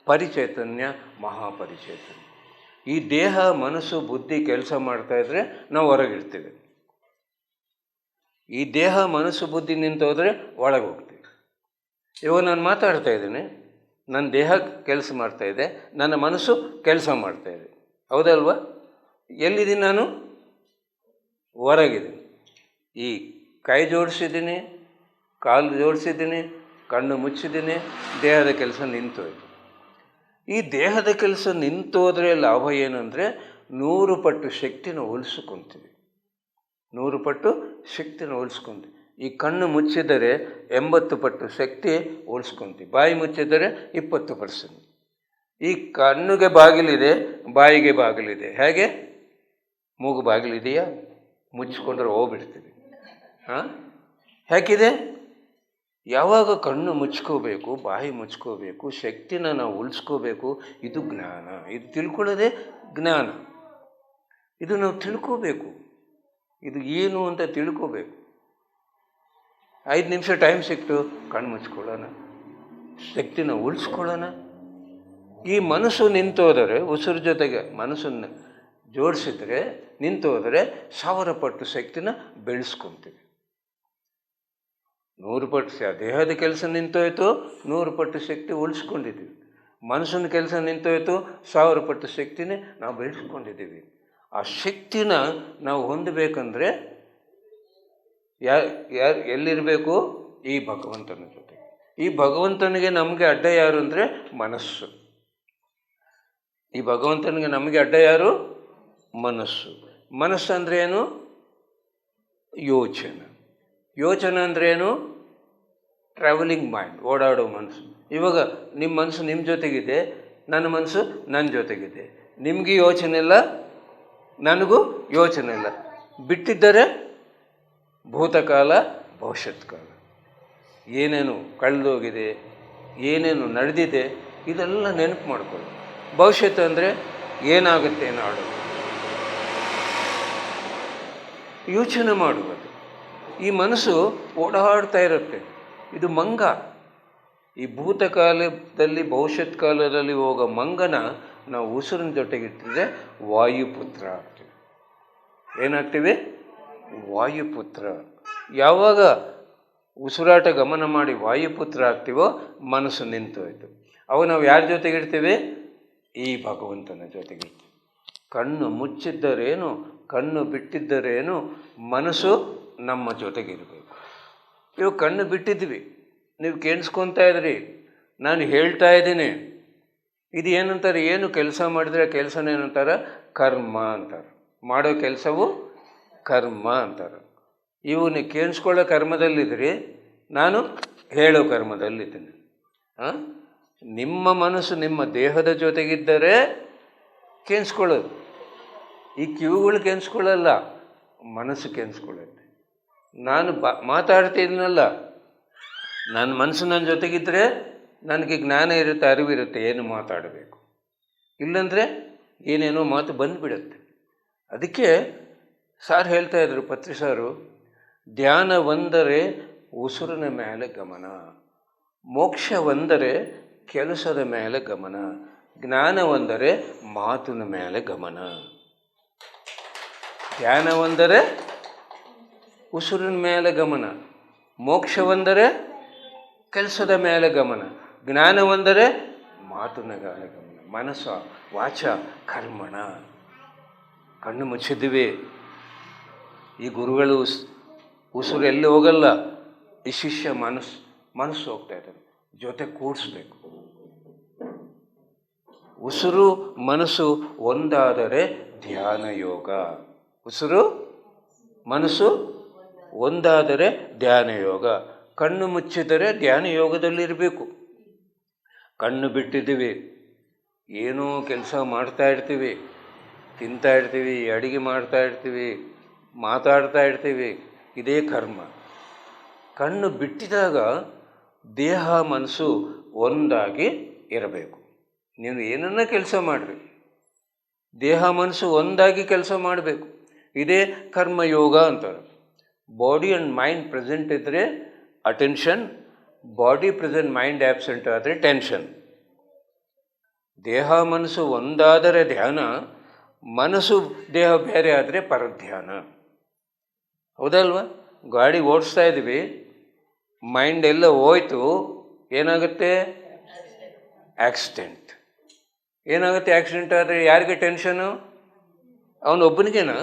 ಪರಿಚೈತನ್ಯ, ಮಹಾಪರಿಚೈತನ್ಯ. ಈ ದೇಹ, ಮನಸ್ಸು, ಬುದ್ಧಿ ಕೆಲಸ ಮಾಡ್ತಾ ಇದ್ರೆ ನಾವು ಹೊರಗಿರ್ತೀವಿ. ಈ ದೇಹ, ಮನಸ್ಸು, ಬುದ್ಧಿ ನಿಂತೋದ್ರೆ ಒಳಗೆ ಹೋಗ್ತೀವಿ. ಇವಾಗ ನಾನು ಮಾತಾಡ್ತಾ ಇದ್ದೀನಿ, ನನ್ನ ದೇಹ ಕೆಲಸ ಮಾಡ್ತಾ ಇದೆ, ನನ್ನ ಮನಸ್ಸು ಕೆಲಸ ಮಾಡ್ತಾ ಇದೆ. ಹೌದಲ್ವಾ? ಎಲ್ಲಿದ್ದೀನಿ ನಾನು? ಹೊರಗಿದ್ದೀನಿ. ಈ ಕೈ ಜೋಡಿಸಿದ್ದೀನಿ, ಕಾಲು ಜೋಡಿಸಿದ್ದೀನಿ, ಕಣ್ಣು ಮುಚ್ಚಿದ್ದೀನಿ, ದೇಹದ ಕೆಲಸ ನಿಂತೋಯ್ತು. ಈ ದೇಹದ ಕೆಲಸ ನಿಂತೋದ್ರೆ ಲಾಭ ಏನಂದರೆ 100 ಪಟ್ಟು ಶಕ್ತಿನ ಉಳಿಸ್ಕೊತೀವಿ. 100 ಪಟ್ಟು ಶಕ್ತಿನ ಉಳಿಸ್ಕೊಂತೀವಿ. ಈ ಕಣ್ಣು ಮುಚ್ಚಿದರೆ 80 ಪಟ್ಟು ಶಕ್ತಿ ಉಳಿಸ್ಕೊಂತೀವಿ. ಬಾಯಿ ಮುಚ್ಚಿದರೆ 20%. ಈ ಕಣ್ಣಿಗೆ ಬಾಗಿಲಿದೆ, ಬಾಯಿಗೆ ಬಾಗಿಲಿದೆ. ಹೇಗೆ? ಮೂಗು ಬಾಗಿಲಿದೆಯಾ? ಮುಚ್ಚಿಕೊಂಡ್ರೆ ಹೋಗ್ಬಿಡ್ತೀವಿ. ಹೇಗಿದೆ? ಯಾವಾಗ ಕಣ್ಣು ಮುಚ್ಕೋಬೇಕು, ಬಾಯಿ ಮುಚ್ಕೋಬೇಕು, ಶಕ್ತಿನ ನಾವು ಉಳಿಸ್ಕೋಬೇಕು. ಇದು ಜ್ಞಾನ. ಇದು ತಿಳ್ಕೊಳ್ಳೋದೇ ಜ್ಞಾನ. ಇದು ನಾವು ತಿಳ್ಕೋಬೇಕು. ಇದು ಏನು ಅಂತ ತಿಳ್ಕೋಬೇಕು. 5 ನಿಮಿಷ ಟೈಮ್ ಸಿಕ್ತು, ಕಣ್ಣು ಮುಚ್ಕೊಳ್ಳೋಣ, ಶಕ್ತಿನ ಉಳಿಸ್ಕೊಳ್ಳೋಣ. ಈ ಮನಸ್ಸು ನಿಂತೋದರೆ, ಉಸಿರು ಜೊತೆಗೆ ಮನಸ್ಸನ್ನು ಜೋಡಿಸಿದ್ರೆ, ನಿಂತೋದರೆ 1000 ಪಟ್ಟು ಶಕ್ತಿನ ಬೆಳೆಸ್ಕೊತೀವಿ. 100 ಪಟ್ಟು ದೇಹದ ಕೆಲಸ ನಿಂತೋಯ್ತು, 100 ಪಟ್ಟು ಶಕ್ತಿ ಉಳಿಸ್ಕೊಂಡಿದ್ದೀವಿ. ಮನಸ್ಸಿನ ಕೆಲಸ ನಿಂತೋಯ್ತು, 1000 ಪಟ್ಟು ಶಕ್ತಿನೇ ನಾವು ಬೆಳೆಸ್ಕೊಂಡಿದ್ದೀವಿ. ಆ ಶಕ್ತಿನ ನಾವು ಹೊಂದಬೇಕಂದ್ರೆ ಎಲ್ಲಿರಬೇಕು? ಈ ಭಗವಂತನ ಜೊತೆ. ಈ ಭಗವಂತನಿಗೆ ನಮಗೆ ಅಡ್ಡ ಯಾರು ಅಂದರೆ ಮನಸ್ಸು. ಈ ಭಗವಂತನಿಗೆ ನಮಗೆ ಅಡ್ಡ ಯಾರು? ಮನಸ್ಸು. ಮನಸ್ಸು ಅಂದರೆ ಏನು? ಯೋಚನೆ. ಯೋಚನೆ ಅಂದರೆ ಏನು? ಟ್ರಾವೆಲಿಂಗ್ ಮೈಂಡ್, ಓಡಾಡೋ ಮನಸ್ಸು. ಇವಾಗ ನಿಮ್ಮ ಮನಸ್ಸು ನಿಮ್ಮ ಜೊತೆಗಿದೆ, ನನ್ನ ಮನಸ್ಸು ನನ್ನ ಜೊತೆಗಿದೆ. ನಿಮಗೂ ಯೋಚನೆ ಇಲ್ಲ, ನನಗೂ ಯೋಚನೆ ಇಲ್ಲ. ಬಿಟ್ಟಿದ್ದರೆ ಭೂತಕಾಲ, ಭವಿಷ್ಯತ್ ಕಾಲ, ಏನೇನು ಕಳೆದೋಗಿದೆ, ಏನೇನು ನಡೆದಿದೆ, ಇದೆಲ್ಲ ನೆನಪು ಮಾಡ್ಕೊಳ್ಳಿ. ಭವಿಷ್ಯತ್ ಅಂದರೆ ಏನಾಗುತ್ತೆ ನಾಡು, ಯೋಚನೆ ಮಾಡುವುದು. ಈ ಮನಸ್ಸು ಓಡಾಡ್ತಾ ಇರುತ್ತೆ. ಇದು ಮಂಗ. ಈ ಭೂತಕಾಲದಲ್ಲಿ, ಭವಿಷ್ಯತ್ ಕಾಲದಲ್ಲಿ ಹೋಗೋ ಮಂಗನ ನಾವು ಉಸಿರಿನ ಜೊತೆಗಿಟ್ಟಿದ್ರೆ ವಾಯುಪುತ್ರ ಆಗ್ತೀವಿ. ಏನಾಗ್ತೀವಿ? ವಾಯುಪುತ್ರ. ಯಾವಾಗ ಉಸಿರಾಟ ಗಮನ ಮಾಡಿ ವಾಯುಪುತ್ರ ಆಗ್ತೀವೋ ಮನಸ್ಸು ನಿಂತೋಯ್ತು. ಅವಾಗ ನಾವು ಯಾರ ಜೊತೆಗಿಡ್ತೀವಿ? ಈ ಭಗವಂತನ ಜೊತೆಗಿಡ್ತೀವಿ. ಕಣ್ಣು ಮುಚ್ಚಿದ್ದರೇನು, ಕಣ್ಣು ಬಿಟ್ಟಿದ್ದರೇನು, ಮನಸ್ಸು ನಮ್ಮ ಜೊತೆಗಿರಬೇಕು. ಇವಾಗ ಕಣ್ಣು ಬಿಟ್ಟಿದ್ವಿ, ನೀವು ಕೇಳಿಸ್ಕೊತಾ ಇದ್ರಿ, ನಾನು ಹೇಳ್ತಾ ಇದ್ದೀನಿ. ಇದು ಏನಂತಾರೆ, ಏನು ಕೆಲಸ ಮಾಡಿದರೆ ಕೆಲಸನ ಏನಂತಾರೆ, ಕರ್ಮ ಅಂತಾರೆ. ಮಾಡೋ ಕೆಲಸವು ಕರ್ಮ ಅಂತಾರೆ. ಇವನು ಕೇಳಿಸ್ಕೊಳ್ಳೋ ಕರ್ಮದಲ್ಲಿದ್ದರೆ ನಾನು ಹೇಳೋ ಕರ್ಮದಲ್ಲಿದ್ದೀನಿ. ನಿಮ್ಮ ಮನಸ್ಸು ನಿಮ್ಮ ದೇಹದ ಜೊತೆಗಿದ್ದರೆ ಕೇಳಿಸ್ಕೊಳ್ಳೋದು. ಈ ಕಿವಿಗಳು ಕೇಳಿಸ್ಕೊಳ್ಳಲ್ಲ, ಮನಸ್ಸು ಕೇಳಿಸ್ಕೊಳ್ಳುತ್ತೆ. ನಾನು ಮಾತಾಡ್ತಿದ್ದೀನಲ್ಲ, ನನ್ನ ಮನಸ್ಸು ನನ್ನ ಜೊತೆಗಿದ್ದರೆ ನನಗೆ ಜ್ಞಾನ ಇರುತ್ತೆ, ಅರಿವಿರುತ್ತೆ ಏನು ಮಾತಾಡಬೇಕು. ಇಲ್ಲಂದರೆ ಏನೇನೋ ಮಾತು ಬಂದುಬಿಡುತ್ತೆ. ಅದಕ್ಕೆ ಸಾರ್ ಹೇಳ್ತಾಯಿದ್ರು, ಪತ್ರಿ ಸಾರು, ಧ್ಯಾನವೆಂದರೆ ಉಸಿರಿನ ಮೇಲೆ ಗಮನ, ಮೋಕ್ಷವೆಂದರೆ ಕೆಲಸದ ಮೇಲೆ ಗಮನ, ಜ್ಞಾನವೆಂದರೆ ಮಾತಿನ ಮೇಲೆ ಗಮನ. ಧ್ಯಾನವೆಂದರೆ ಉಸಿರಿನ ಮೇಲೆ ಗಮನ, ಮೋಕ್ಷವೆಂದರೆ ಕೆಲಸದ ಮೇಲೆ ಗಮನ, ಜ್ಞಾನವೆಂದರೆ ಮಾತಿನ ಮೇಲೆ ಗಮನ. ಮನಸ್ಸ ವಾಚ ಕರ್ಮಣ. ಕಣ್ಣು ಮುಚ್ಚಿದ್ವಿ, ಈ ಗುರುಗಳು ಉಸಿರು ಎಲ್ಲಿ ಹೋಗಲ್ಲ, ಈ ಶಿಷ್ಯ ಮನಸ್ಸು ಹೋಗ್ತಾ ಇದ್ದಾನೆ, ಜೊತೆ ಕೂಡಿಸ್ಬೇಕು. ಉಸಿರು ಮನಸ್ಸು ಒಂದಾದರೆ ಧ್ಯಾನ ಯೋಗ. ಉಸಿರು ಮನಸ್ಸು ಒಂದಾದರೆ ಧ್ಯಾನ ಯೋಗ. ಕಣ್ಣು ಮುಚ್ಚಿದರೆ ಧ್ಯಾನ ಯೋಗದಲ್ಲಿರಬೇಕು. ಕಣ್ಣು ಬಿಟ್ಟಿದ್ದೀವಿ, ಏನೋ ಕೆಲಸ ಮಾಡ್ತಾ ಇರ್ತೀವಿ, ತಿಂತಾ ಇರ್ತೀವಿ, ಅಡುಗೆ ಮಾಡ್ತಾ ಇರ್ತೀವಿ, ಮಾತಾಡ್ತಾ ಇರ್ತೀವಿ, ಇದೇ ಕರ್ಮ. ಕಣ್ಣು ಬಿಟ್ಟಿದಾಗ ದೇಹ ಮನಸ್ಸು ಒಂದಾಗಿ ಇರಬೇಕು. ನೀವು ಏನನ್ನ ಕೆಲಸ ಮಾಡಿರಿ, ದೇಹ ಮನಸ್ಸು ಒಂದಾಗಿ ಕೆಲಸ ಮಾಡಬೇಕು. ಇದೇ ಕರ್ಮಯೋಗ ಅಂತಾರೆ. ಬಾಡಿ ಆ್ಯಂಡ್ ಮೈಂಡ್ ಪ್ರೆಸೆಂಟ್ ಇದ್ದರೆ attention, body present mind absent ಆದರೆ ಟೆನ್ಷನ್. ದೇಹ ಮನಸ್ಸು ಒಂದಾದರೆ ಧ್ಯಾನ, ಮನಸ್ಸು ದೇಹ ಬೇರೆ ಆದರೆ ಪರಧ್ಯಾನ. ಹೌದಲ್ವ? ಗಾಡಿ ಓಡಿಸ್ತಾ ಇದ್ವಿ, ಮೈಂಡ್ ಎಲ್ಲ ಹೋಯ್ತು, ಏನಾಗುತ್ತೆ? ಆಕ್ಸಿಡೆಂಟ್. ಏನಾಗುತ್ತೆ ಆಕ್ಸಿಡೆಂಟ್ ಆದರೆ? ಯಾರಿಗೆ ಟೆನ್ಷನು? ಅವನೊಬ್ಬನಿಗೇನಾ?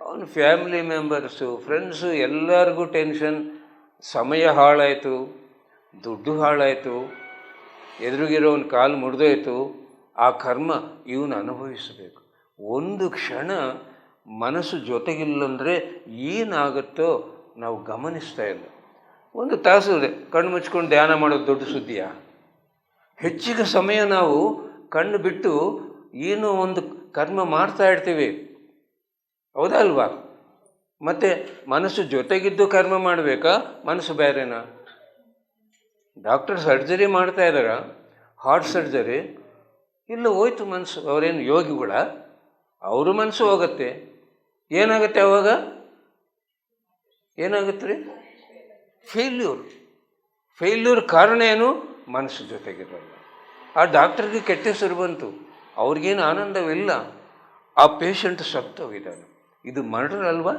ಅವನ ಫ್ಯಾಮಿಲಿ ಮೆಂಬರ್ಸು, ಫ್ರೆಂಡ್ಸು, ಎಲ್ಲರಿಗೂ ಟೆನ್ಷನ್. ಸಮಯ ಹಾಳಾಯಿತು, ದುಡ್ಡು ಹಾಳಾಯಿತು, ಎದುರಿಗಿರೋನ ಕಾಲು ಮುರಿದೋಯ್ತು. ಆ ಕರ್ಮ ಇವನು ಅನುಭವಿಸಬೇಕು. ಒಂದು ಕ್ಷಣ ಮನಸ್ಸು ಜೊತೆಗಿಲ್ಲಂದರೆ ಏನಾಗುತ್ತೋ ನಾವು ಗಮನಿಸ್ತಾ ಇಲ್ಲ. ಒಂದು ತಾಸು ಕಣ್ಣು ಮುಚ್ಕೊಂಡು ಧ್ಯಾನ ಮಾಡೋದು ದೊಡ್ಡ ಸುದ್ದಿಯಾ? ಹೆಚ್ಚಿಗೆ ಸಮಯ ನಾವು ಕಣ್ಣು ಬಿಟ್ಟು ಏನೋ ಒಂದು ಕರ್ಮ ಮಾಡ್ತಾ ಇರ್ತೀವಿ, ಹೌದಲ್ವಾ? ಮತ್ತು ಮನಸ್ಸು ಜೊತೆಗಿದ್ದು ಕರ್ಮ ಮಾಡಬೇಕಾ? ಮನಸ್ಸು ಬೇರೆನಾ? ಡಾಕ್ಟರ್ ಸರ್ಜರಿ ಮಾಡ್ತಾ ಇದ್ದಾರ, ಹಾರ್ಟ್ ಸರ್ಜರಿ, ಇಲ್ಲ ಹೋಯ್ತು ಮನಸ್ಸು. ಅವರೇನು ಯೋಗಿಗಳ? ಅವ್ರ ಮನಸ್ಸು ಹೋಗುತ್ತೆ. ಏನಾಗುತ್ತೆ ಅವಾಗ? ಏನಾಗುತ್ತೆ ರೀ? ಫೇಲ್ಯೂರ್ ಕಾರಣ ಏನು? ಮನಸ್ಸು ಜೊತೆಗಿರಲ್ಲ. ಆ ಡಾಕ್ಟರ್ಗೆ ಕೆಟ್ಟ ಹೆಸರು ಬಂತು, ಅವ್ರಿಗೇನು ಆನಂದವಿಲ್ಲ, ಆ ಪೇಷಂಟ್ ಸತ್ತೋಗಿದ್ದಾನೆ. ಇದು ಮರ್ಡರ್ ಅಲ್ವಾ?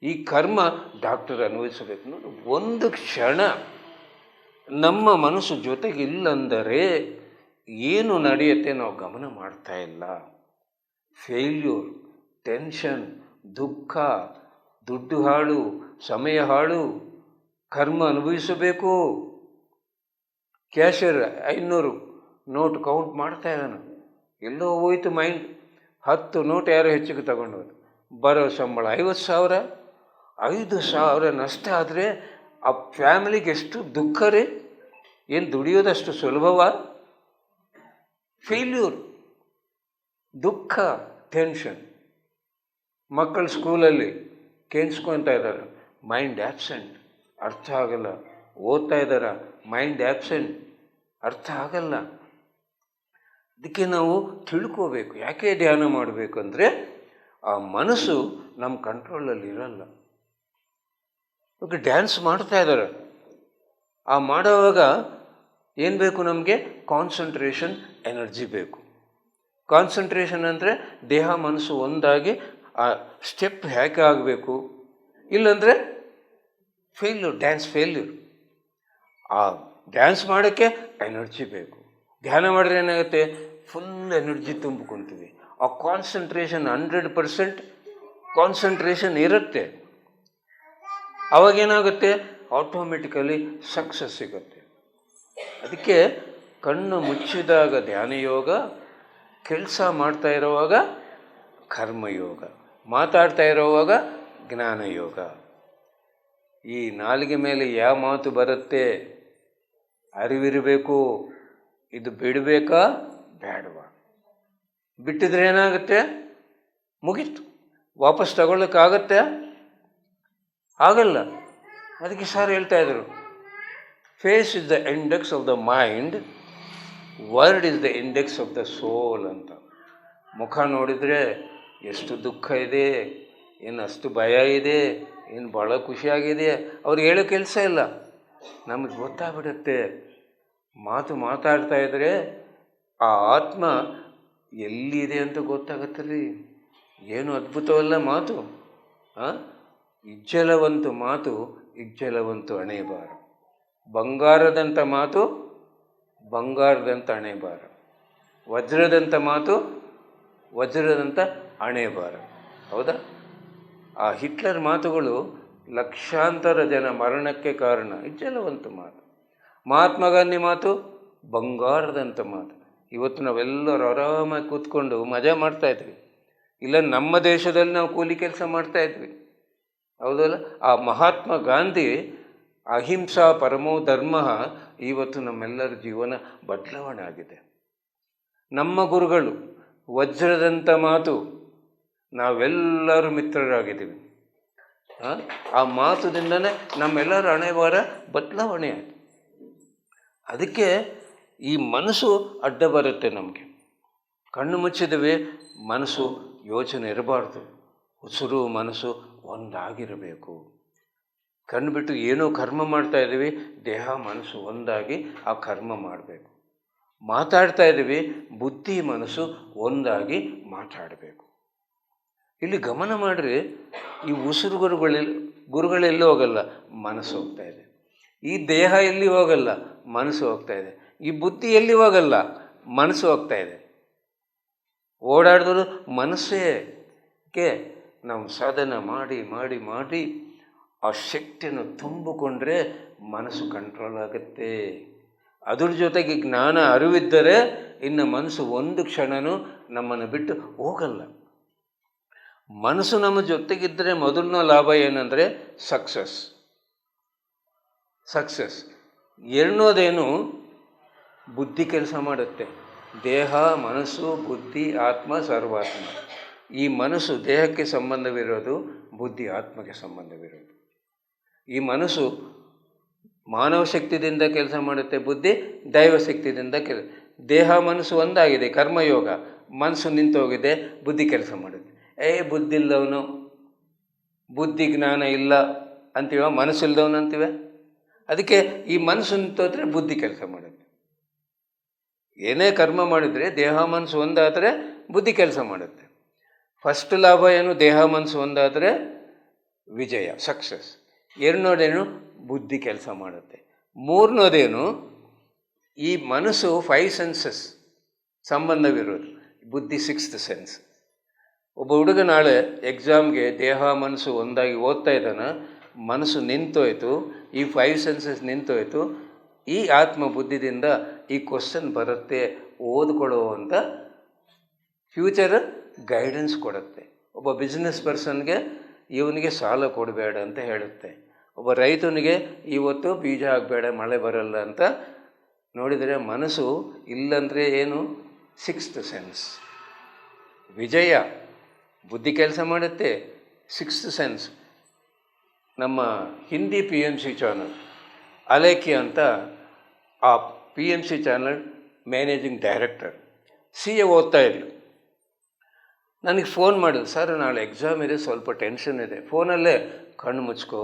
ಈ ಕರ್ಮ ಡಾಕ್ಟರ್ ಅನ್ವಯಿಸಬೇಕು. ನೋಡಿ, ಒಂದು ಕ್ಷಣ ನಮ್ಮ ಮನಸ್ಸು ಜೊತೆಗಿಲ್ಲಂದರೆ ಏನು ನಡೆಯುತ್ತೆ ನಾವು ಗಮನ ಮಾಡ್ತಾ ಇಲ್ಲ. ಫೇಲ್ಯೂರ್, ಟೆನ್ಷನ್, ದುಃಖ, ದುಡ್ಡು ಹಾಳು, ಸಮಯ ಹಾಳು, ಕರ್ಮ ಅನುಭವಿಸಬೇಕು. ಕ್ಯಾಶಿಯರ್ 500 ನೋಟ್ ಕೌಂಟ್ ಮಾಡ್ತಾ ಇದ್ದಾನೆ, ಎಲ್ಲೋ ಹೋಯ್ತು ಮೈಂಡ್. 10 ನೋಟ್ ಯಾರೋ ಹೆಚ್ಚಿಗೆ ತಗೊಂಡೋದು. ಬರೋ ಸಂಬಳ 50,000, 5,000 ನಷ್ಟ ಆದರೆ ಆ ಫ್ಯಾಮಿಲಿಗೆ ಎಷ್ಟು ದುಃಖ ರೀ. ಏನು ದುಡಿಯೋದಷ್ಟು ಸುಲಭವ? ಫೇಲ್ಯೂರ್, ದುಃಖ, ಟೆನ್ಷನ್. ಮಕ್ಕಳು ಸ್ಕೂಲಲ್ಲಿ ಕೇಳಿಸ್ಕೊತಾ ಇದ್ದಾರೆ, ಮೈಂಡ್ ಆ್ಯಬ್ಸೆಂಟ್, ಅರ್ಥ ಆಗಲ್ಲ. ಓದ್ತಾ ಇದ್ದಾರ, ಮೈಂಡ್ ಆ್ಯಬ್ಸೆಂಟ್, ಅರ್ಥ ಆಗಲ್ಲ. ಅದಕ್ಕೆ ನಾವು ತಿಳ್ಕೋಬೇಕು. ಯಾಕೆ ಧ್ಯಾನ ಮಾಡಬೇಕಂದ್ರೆ ಆ ಮನಸ್ಸು ನಮ್ಮ ಕಂಟ್ರೋಲಲ್ಲಿ ಇರಲ್ಲ. ಇವಾಗ ಡ್ಯಾನ್ಸ್ ಮಾಡ್ತಾ ಇದ್ದಾರೆ, ಆ ಮಾಡೋವಾಗ ಏನು ಬೇಕು ನಮಗೆ? ಕಾನ್ಸಂಟ್ರೇಷನ್, ಎನರ್ಜಿ ಬೇಕು. ಕಾನ್ಸಂಟ್ರೇಷನ್ ಅಂದರೆ ದೇಹ ಮನಸ್ಸು ಒಂದಾಗಿ ಆ ಸ್ಟೆಪ್ ಹೇಗೆ ಆಗಬೇಕು. ಇಲ್ಲಾಂದರೆ ಡ್ಯಾನ್ಸ್ ಫೇಲ್ಯೂರ್. ಆ ಡ್ಯಾನ್ಸ್ ಮಾಡೋಕ್ಕೆ ಎನರ್ಜಿ ಬೇಕು. ಧ್ಯಾನ ಮಾಡಿದ್ರೆ ಏನಾಗುತ್ತೆ? ಫುಲ್ ಎನರ್ಜಿ ತುಂಬಿಕೊಂತೀವಿ. ಆ ಕಾನ್ಸಂಟ್ರೇಷನ್ 100% ಕಾನ್ಸಂಟ್ರೇಷನ್ ಇರುತ್ತೆ. ಅವಾಗೇನಾಗುತ್ತೆ? ಆಟೋಮೆಟಿಕಲಿ ಸಕ್ಸಸ್ ಸಿಗುತ್ತೆ. ಅದಕ್ಕೆ ಕಣ್ಣು ಮುಚ್ಚಿದಾಗ ಧ್ಯಾನಯೋಗ, ಕೆಲಸ ಮಾಡ್ತಾ ಇರುವಾಗ ಕರ್ಮಯೋಗ, ಮಾತಾಡ್ತಾ ಇರುವಾಗ ಜ್ಞಾನಯೋಗ. ಈ ನಾಲಿಗೆ ಮೇಲೆ ಯಾವ ಮಾತು ಬರುತ್ತೆ ಅರಿವಿರಬೇಕು. ಇದು ಬಿಡಬೇಕಾ ಬೇಡವಾ? ಬಿಟ್ಟಿದ್ರೆ ಏನಾಗುತ್ತೆ? ಮುಗೀತು. ವಾಪಸ್ ತಗೊಳ್ಳೋಕ್ಕಾಗತ್ತೆ? ಆಗಲ್ಲ. ಅದಕ್ಕೆ ಸರ್ ಹೇಳ್ತಾ ಇದ್ರು, face is the index of the mind, word is the index of the soul ಅಂತ. ಮುಖ ನೋಡಿದರೆ ಎಷ್ಟು ದುಃಖ ಇದೆ, ಏನು ಅಷ್ಟು ಭಯ ಇದೆ, ಏನು ಭಾಳ ಖುಷಿಯಾಗಿದೆ, ಅವ್ರಿಗೆ ಹೇಳೋ ಕೆಲಸ ಇಲ್ಲ. ನಮಗೆ ಗೊತ್ತಾಗ್ಬಿಡುತ್ತೆ. ಮಾತು ಮಾತಾಡ್ತಾ ಇದ್ದರೆ ಆ ಆತ್ಮ ಎಲ್ಲಿದೆ ಅಂತ ಗೊತ್ತಾಗತ್ತೆ ರೀ. ಏನು ಅದ್ಭುತವಲ್ಲ ಮಾತು. ಇಜ್ಜಲವಂತು ಮಾತು, ಇಜ್ಜಲವಂತು ಹಣೆಬಾರ. ಬಂಗಾರದಂಥ ಮಾತು, ಬಂಗಾರದಂಥ ಹಣೆಬಾರ. ವಜ್ರದಂಥ ಮಾತು, ವಜ್ರದಂಥ ಹಣೆಬಾರ. ಹೌದಾ? ಆ ಹಿಟ್ಲರ್ ಮಾತುಗಳು ಲಕ್ಷಾಂತರ ಜನ ಮರಣಕ್ಕೆ ಕಾರಣ. ಇಜ್ಜಲವಂತು ಮಾತು. ಮಹಾತ್ಮ ಗಾಂಧಿ ಮಾತು ಬಂಗಾರದಂಥ ಮಾತು. ಇವತ್ತು ನಾವೆಲ್ಲರೂ ಆರಾಮಾಗಿ ಕೂತ್ಕೊಂಡು ಮಜಾ ಮಾಡ್ತಾಯಿದ್ವಿ. ಇಲ್ಲ ನಮ್ಮ ದೇಶದಲ್ಲಿ ನಾವು ಕೂಲಿ ಕೆಲಸ ಮಾಡ್ತಾಯಿದ್ವಿ. ಹೌದಲ್ಲ? ಆ ಮಹಾತ್ಮ ಗಾಂಧಿ ಅಹಿಂಸಾ ಪರಮೋ ಧರ್ಮ ಇವತ್ತು ನಮ್ಮೆಲ್ಲರ ಜೀವನ ಬದಲಾವಣೆ ಆಗಿದೆ. ನಮ್ಮ ಗುರುಗಳು ವಜ್ರದಂಥ ಮಾತು, ನಾವೆಲ್ಲರೂ ಮಿತ್ರರಾಗಿದ್ದೀವಿ. ಆ ಮಾತುದಿಂದನೇ ನಮ್ಮೆಲ್ಲರ ಹಣೆಬಾರ ಬದಲಾವಣೆ ಆಯಿತು. ಅದಕ್ಕೆ ಈ ಮನಸ್ಸು ಅಡ್ಡ ಬರುತ್ತೆ ನಮಗೆ. ಕಣ್ಣು ಮುಚ್ಚಿದವೆ, ಮನಸ್ಸು ಯೋಚನೆ ಇರಬಾರ್ದು. ಉಸಿರು ಮನಸ್ಸು ಒಂದಾಗಿರಬೇಕು. ಕಣ್ಣು ಬಿಟ್ಟು ಏನೋ ಕರ್ಮ ಮಾಡ್ತಾ ಇದ್ದೀವಿ, ದೇಹ ಮನಸ್ಸು ಒಂದಾಗಿ ಆ ಕರ್ಮ ಮಾಡಬೇಕು. ಮಾತಾಡ್ತಾ ಇದ್ದೀವಿ, ಬುದ್ಧಿ ಮನಸ್ಸು ಒಂದಾಗಿ ಮಾತಾಡಬೇಕು. ಇಲ್ಲಿ ಗಮನ ಮಾಡಿರಿ, ಈ ಉಸಿರು ಗುರುಗಳೆಲ್ಲೂ ಹೋಗಲ್ಲ, ಮನಸ್ಸು ಹೋಗ್ತಾ ಇದೆ. ಈ ದೇಹ ಎಲ್ಲಿ ಹೋಗಲ್ಲ, ಮನಸ್ಸು ಹೋಗ್ತಾ ಇದೆ. ಈ ಬುದ್ಧಿ ಎಲ್ಲಿ ಹೋಗಲ್ಲ, ಮನಸ್ಸು ಹೋಗ್ತಾ ಇದೆ. ಓಡಾಡಿದ್ರು ಮನಸ್ಸೇಗೆ ನಾವು ಸಾಧನ ಮಾಡಿ ಮಾಡಿ ಮಾಡಿ ಆ ಶಕ್ತಿಯನ್ನು ತುಂಬಿಕೊಂಡ್ರೆ ಮನಸ್ಸು ಕಂಟ್ರೋಲ್ ಆಗುತ್ತೆ. ಅದ್ರ ಜೊತೆಗೆ ಜ್ಞಾನ ಅರಿವಿದ್ದರೆ ಇನ್ನು ಮನಸ್ಸು ಒಂದು ಕ್ಷಣನೂ ನಮ್ಮನ್ನು ಬಿಟ್ಟು ಹೋಗಲ್ಲ. ಮನಸ್ಸು ನಮ್ಮ ಜೊತೆಗಿದ್ದರೆ ಮೊದಲನೇ ಲಾಭ ಏನಂದರೆ ಸಕ್ಸಸ್. ಎರಡನೇದೇನು, ಬುದ್ಧಿ ಕೆಲಸ ಮಾಡುತ್ತೆ. ದೇಹ, ಮನಸ್ಸು, ಬುದ್ಧಿ, ಆತ್ಮ, ಸರ್ವಾತ್ಮ. ಈ ಮನಸ್ಸು ದೇಹಕ್ಕೆ ಸಂಬಂಧವಿರೋದು, ಬುದ್ಧಿ ಆತ್ಮಕ್ಕೆ ಸಂಬಂಧವಿರೋದು. ಈ ಮನಸ್ಸು ಮಾನವ ಶಕ್ತಿಯಿಂದ ಕೆಲಸ ಮಾಡುತ್ತೆ, ಬುದ್ಧಿ ದೈವ ಶಕ್ತಿಯಿಂದ ದೇಹ ಮನಸ್ಸು ಒಂದಾಗಿದೆ, ಕರ್ಮಯೋಗ. ಮನಸ್ಸು ನಿಂತು ಹೋಗಿದೆ, ಬುದ್ಧಿ ಕೆಲಸ ಮಾಡುತ್ತೆ. ಬುದ್ಧಿ ಇಲ್ಲವನು, ಬುದ್ಧಿ ಜ್ಞಾನ ಇಲ್ಲ ಅಂತೀವ, ಮನಸ್ಸಿಲ್ದವನು ಅಂತೀವ. ಅದಕ್ಕೆ ಈ ಮನಸ್ಸು ನಿಂತೋದ್ರೆ ಬುದ್ಧಿ ಕೆಲಸ ಮಾಡುತ್ತೆ. ಏನೇ ಕರ್ಮ ಮಾಡಿದರೆ ದೇಹ ಮನಸ್ಸು ಒಂದಾದರೆ ಬುದ್ಧಿ ಕೆಲಸ ಮಾಡುತ್ತೆ. ಫಸ್ಟ್ ಲಾಭ ಏನು? ದೇಹ ಮನಸ್ಸು ಒಂದಾದರೆ ವಿಜಯ, ಸಕ್ಸಸ್. ಎರಡನೇದೇನು? ಬುದ್ಧಿ ಕೆಲಸ ಮಾಡುತ್ತೆ. ಮೂರನೇದೇನು? ಈ ಮನಸ್ಸು 5 ಸೆನ್ಸಸ್ ಸಂಬಂಧವಿರೋದು, ಬುದ್ಧಿ 6th ಸೆನ್ಸ್. ಒಬ್ಬ ಹುಡುಗ ನಾಳೆ ಎಕ್ಸಾಮ್ಗೆ ದೇಹ ಮನಸ್ಸು ಒಂದಾಗಿ ಓದ್ತಾ ಇದ್ದಾನೆ, ಮನಸ್ಸು ನಿಂತೋಯ್ತು, ಈ 5 ಸೆನ್ಸಸ್ ನಿಂತೋಯ್ತು. ಈ ಆತ್ಮ ಬುದ್ಧಿದಿಂದ ಈ ಕ್ವಶನ್ ಬರುತ್ತೆ, ಓದ್ಕೊಳ್ಳೋ ಅಂತ ಫ್ಯೂಚರ್ ಗೈಡೆನ್ಸ್ ಕೊಡುತ್ತೆ. ಒಬ್ಬ ಬಿಸ್ನೆಸ್ ಪರ್ಸನ್ಗೆ ಇವನಿಗೆ ಸಾಲ ಕೊಡಬೇಡ ಅಂತ ಹೇಳುತ್ತೆ. ಒಬ್ಬ ರೈತನಿಗೆ ಇವತ್ತು ಬೀಜ ಹಾಕಬೇಡ, ಮಳೆ ಬರಲ್ಲ ಅಂತ. ನೋಡಿದರೆ ಮನಸ್ಸು ಇಲ್ಲಂದರೆ ಏನು? 6th sense. ವಿಜಯ, ಬುದ್ಧಿ ಕೆಲಸ ಮಾಡುತ್ತೆ, 6th ಸೆನ್ಸ್. ನಮ್ಮ ಹಿಂದಿ PMC ಚಾನಲ್ ಅಲೇಖಿ ಅಂತ, ಆ PMC channel managing director CA ಓದ್ತಾ ಇರಲಿ. ನನಗೆ ಫೋನ್ ಮಾಡಿದ್ರು, ಸರ್ ನಾಳೆ ಎಕ್ಸಾಮ್ ಇದೆ, ಸ್ವಲ್ಪ ಟೆನ್ಷನ್ ಇದೆ. ಫೋನಲ್ಲೇ ಕಣ್ಣು ಮುಚ್ಕೋ,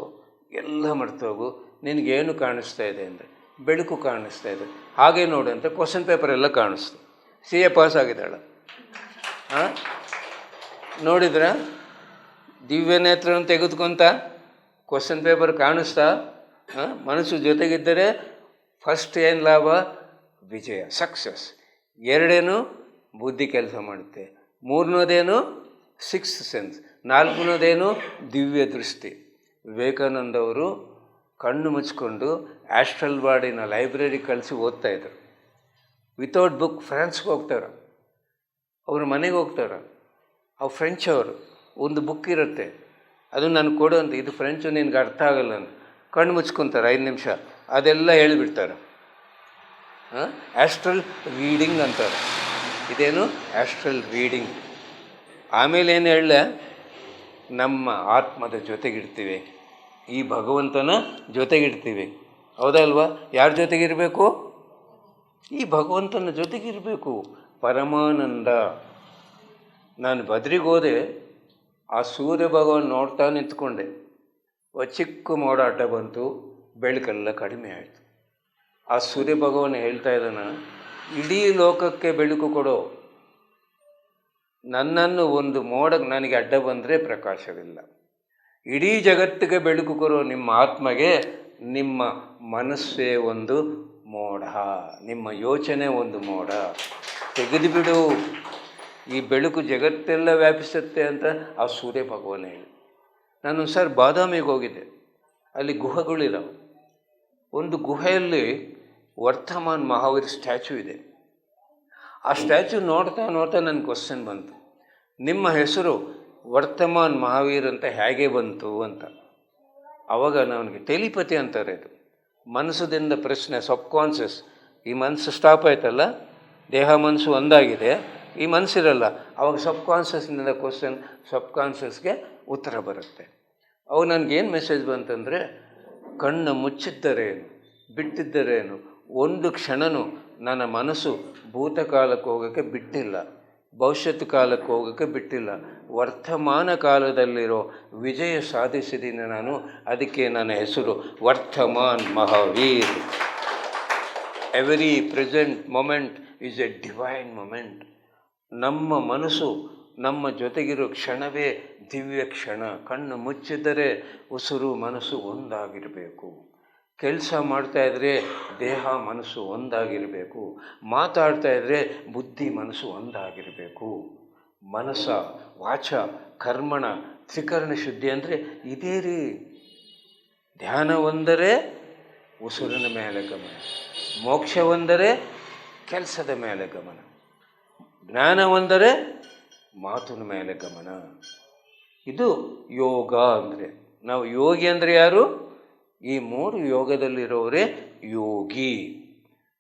ಎಲ್ಲ ಮರ್ತೋಗು, ನಿನಗೇನು ಕಾಣಿಸ್ತಾ ಇದೆ ಅಂದರೆ ಬೆಳಕು ಕಾಣಿಸ್ತಾ ಇದೆ, ಹಾಗೆ ನೋಡು ಅಂತ ಕ್ವಶನ್ ಪೇಪರ್ ಎಲ್ಲ ಕಾಣಿಸ್ತು. CA ಪಾಸ್ ಆಗಿದ್ದಾಳೆ. ನೋಡಿದ್ರ ದಿವ್ಯ ನೇತ್ರವನ್ನು ತೆಗೆದುಕೊಂತ ಕ್ವಶನ್ ಪೇಪರ್ ಕಾಣಿಸ್ತಾ, ಮನಸ್ಸು ಜೊತೆಗಿದ್ದರೆ ಫಸ್ಟ್ ಏನು ಲಾಭ? ವಿಜಯ, ಸಕ್ಸಸ್. ಎರಡೇನು? ಬುದ್ಧಿ ಕೆಲಸ ಮಾಡುತ್ತೆ. ಮೂರನೇದೇನು? 6th sense. ನಾಲ್ಕನೇದೇನು? ದಿವ್ಯ ದೃಷ್ಟಿ. ವಿವೇಕಾನಂದ ಅವರು ಕಣ್ಣು ಮುಚ್ಕೊಂಡು ಆಸ್ಟ್ರಲ್ ಬಾಡಿನ ಲೈಬ್ರರಿ ಕಳಿಸಿ ಓದ್ತಾಯಿದ್ರು. ವಿತೌಟ್ ಬುಕ್ ಫ್ರಾನ್ಸ್ಗೆ ಹೋಗ್ತಾರೆ, ಅವ್ರ ಮನೆಗೆ ಹೋಗ್ತಾರೆ. ಅವ್ರು ಫ್ರೆಂಚ್ ಅವರು, ಒಂದು ಬುಕ್ ಇರುತ್ತೆ, ಅದು ನನಗೆ ಕೊಡು ಅಂತ. ಇದು ಫ್ರೆಂಚು ನಿನ್ಗೆ ಅರ್ಥ ಆಗಲ್ಲ ಅಂತ ಕಣ್ಣು ಮುಚ್ಕೊತಾರೆ 5 ನಿಮಿಷ, ಅದೆಲ್ಲ ಹೇಳಿಬಿಡ್ತಾರೆ. ಆಸ್ಟ್ರಲ್ ರೀಡಿಂಗ್ ಅಂತಾರೆ. ಇದೇನು ಆಸ್ಟ್ರಲ್ ರೀಡಿಂಗ್. ಆಮೇಲೆ ಏನು ಹೇಳಲೆ, ನಮ್ಮ ಆತ್ಮದ ಜೊತೆಗಿಡ್ತೀವಿ, ಈ ಭಗವಂತನ ಜೊತೆಗಿಡ್ತೀವಿ. ಹೌದಲ್ವಾ? ಯಾರ ಜೊತೆಗಿರಬೇಕು? ಈ ಭಗವಂತನ ಜೊತೆಗಿರಬೇಕು. ಪರಮಾನಂದ. ನಾನು ಬದ್ರಿಗೆ ಹೋದೆ, ಆ ಸೂರ್ಯ ಭಗವಾನ್ ನೋಡ್ತಾ ನಿಂತ್ಕೊಂಡೆ. ಚಿಕ್ಕ ಮೋಡಾಟ ಬಂತು, ಬೆಳಕೆಲ್ಲ ಕಡಿಮೆ ಆಯಿತು. ಆ ಸೂರ್ಯ ಭಗವಾನ್ ಹೇಳ್ತಾ ಇದ್ದಾನ, ಇಡೀ ಲೋಕಕ್ಕೆ ಬೆಳಕು ಕೊಡೋ, ನನ್ನನ್ನು ಒಂದು ಮೋಡಕ್ಕೆ ನನಗೆ ಅಡ್ಡ ಬಂದರೆ ಪ್ರಕಾಶವಿಲ್ಲ. ಇಡೀ ಜಗತ್ತಿಗೆ ಬೆಳಕು ಕೊಡೋ ನಿಮ್ಮ ಆತ್ಮಗೆ. ನಿಮ್ಮ ಮನಸ್ಸೇ ಒಂದು ಮೋಡ, ನಿಮ್ಮ ಯೋಚನೆ ಒಂದು ಮೋಡ, ತೆಗೆದುಬಿಡು. ಈ ಬೆಳಕು ಜಗತ್ತೆಲ್ಲ ವ್ಯಾಪಿಸುತ್ತೆ ಅಂತ ಆ ಸೂರ್ಯ ಭಗವಾನ್ ಹೇಳಿ. ನಾನೊಂದು ಸಾರಿ ಬಾದಾಮಿಗೆ ಹೋಗಿದ್ದೆ. ಅಲ್ಲಿ ಗುಹೆಗಳಿದಾವೆ. ಒಂದು ಗುಹೆಯಲ್ಲಿ ವರ್ತಮಾನ್ ಮಹಾವೀರ್ ಸ್ಟ್ಯಾಚು ಇದೆ. ಆ ಸ್ಟ್ಯಾಚು ನೋಡ್ತಾ ನೋಡ್ತಾ ನನಗೆ ಕ್ವಶನ್ ಬಂತು, ನಿಮ್ಮ ಹೆಸರು ವರ್ತಮಾನ್ ಮಹಾವೀರ್ ಅಂತ ಹೇಗೆ ಬಂತು ಅಂತ. ಆವಾಗ ನನಗೆ ಟೆಲಿಪತಿ ಅಂತಾರೆ. ಇದು ಮನಸ್ಸದಿಂದ ಪ್ರಶ್ನೆ, ಸಬ್ಕಾನ್ಷಿಯಸ್. ಈ ಮನಸ್ಸು ಸ್ಟಾಪ್ ಆಯ್ತಲ್ಲ, ದೇಹ ಮನಸ್ಸು ಒಂದಾಗಿದೆ, ಈ ಮನಸ್ಸಿರಲ್ಲ. ಅವಾಗ ಸಬ್ಕಾನ್ಷಿಯಸ್ನಿಂದ ಕ್ವಶನ್, ಸಬ್ಕಾನ್ಷಿಯಸ್ಗೆ ಉತ್ತರ ಬರುತ್ತೆ. ಅವಾಗ ನನಗೇನು ಮೆಸೇಜ್ ಬಂತಂದರೆ, ಕಣ್ಣು ಮುಚ್ಚಿದ್ದರೇನು, ಬಿಟ್ಟಿದ್ದರೇನು, ಒಂದು ಕ್ಷಣನೂ ನನ್ನ ಮನಸ್ಸು ಭೂತಕಾಲಕ್ಕೆ ಹೋಗೋಕ್ಕೆ ಬಿಟ್ಟಿಲ್ಲ, ಭವಿಷ್ಯತ್ ಕಾಲಕ್ಕೆ ಹೋಗೋಕ್ಕೆ ಬಿಟ್ಟಿಲ್ಲ. ವರ್ತಮಾನ ಕಾಲದಲ್ಲಿರೋ ವಿಜಯ ಸಾಧಿಸಿದ್ದೀನಿ ನಾನು. ಅದಕ್ಕೆ ನನ್ನ ಹೆಸರು Vardhaman Mahavir. Every present moment is a divine moment. ನಮ್ಮ ಮನಸ್ಸು ನಮ್ಮ ಜೊತೆಗಿರೋ ಕ್ಷಣವೇ ದಿವ್ಯ ಕ್ಷಣ. ಕಣ್ಣು ಮುಚ್ಚಿದರೆ ಉಸಿರು ಮನಸ್ಸು ಒಂದಾಗಿರಬೇಕು. ಕೆಲಸ ಮಾಡ್ತಾಯಿದ್ರೆ ದೇಹ ಮನಸ್ಸು ಒಂದಾಗಿರಬೇಕು. ಮಾತಾಡ್ತಾಯಿದ್ರೆ ಬುದ್ಧಿ ಮನಸ್ಸು ಒಂದಾಗಿರಬೇಕು. ಮನಸ್ಸ ವಾಚ ಕರ್ಮಣ ತ್ರಿಕರಣ ಶುದ್ಧಿ ಅಂದರೆ ಇದೇ ರೀ. ಧ್ಯಾನ ಒಂದರೆ ಉಸಿರಿನ ಮೇಲೆ ಗಮನ, ಮೋಕ್ಷ ಒಂದರೆ ಕೆಲಸದ ಮೇಲೆ ಗಮನ, ಜ್ಞಾನ ಒಂದರೆ ಮಾತಿನ ಮೇಲೆ ಗಮನ. ಇದು ಯೋಗ ಅಂದರೆ. ನಾವು ಯೋಗಿ ಅಂದರೆ ಯಾರು? ಈ 3 ಯೋಗದಲ್ಲಿರೋರೇ ಯೋಗಿ.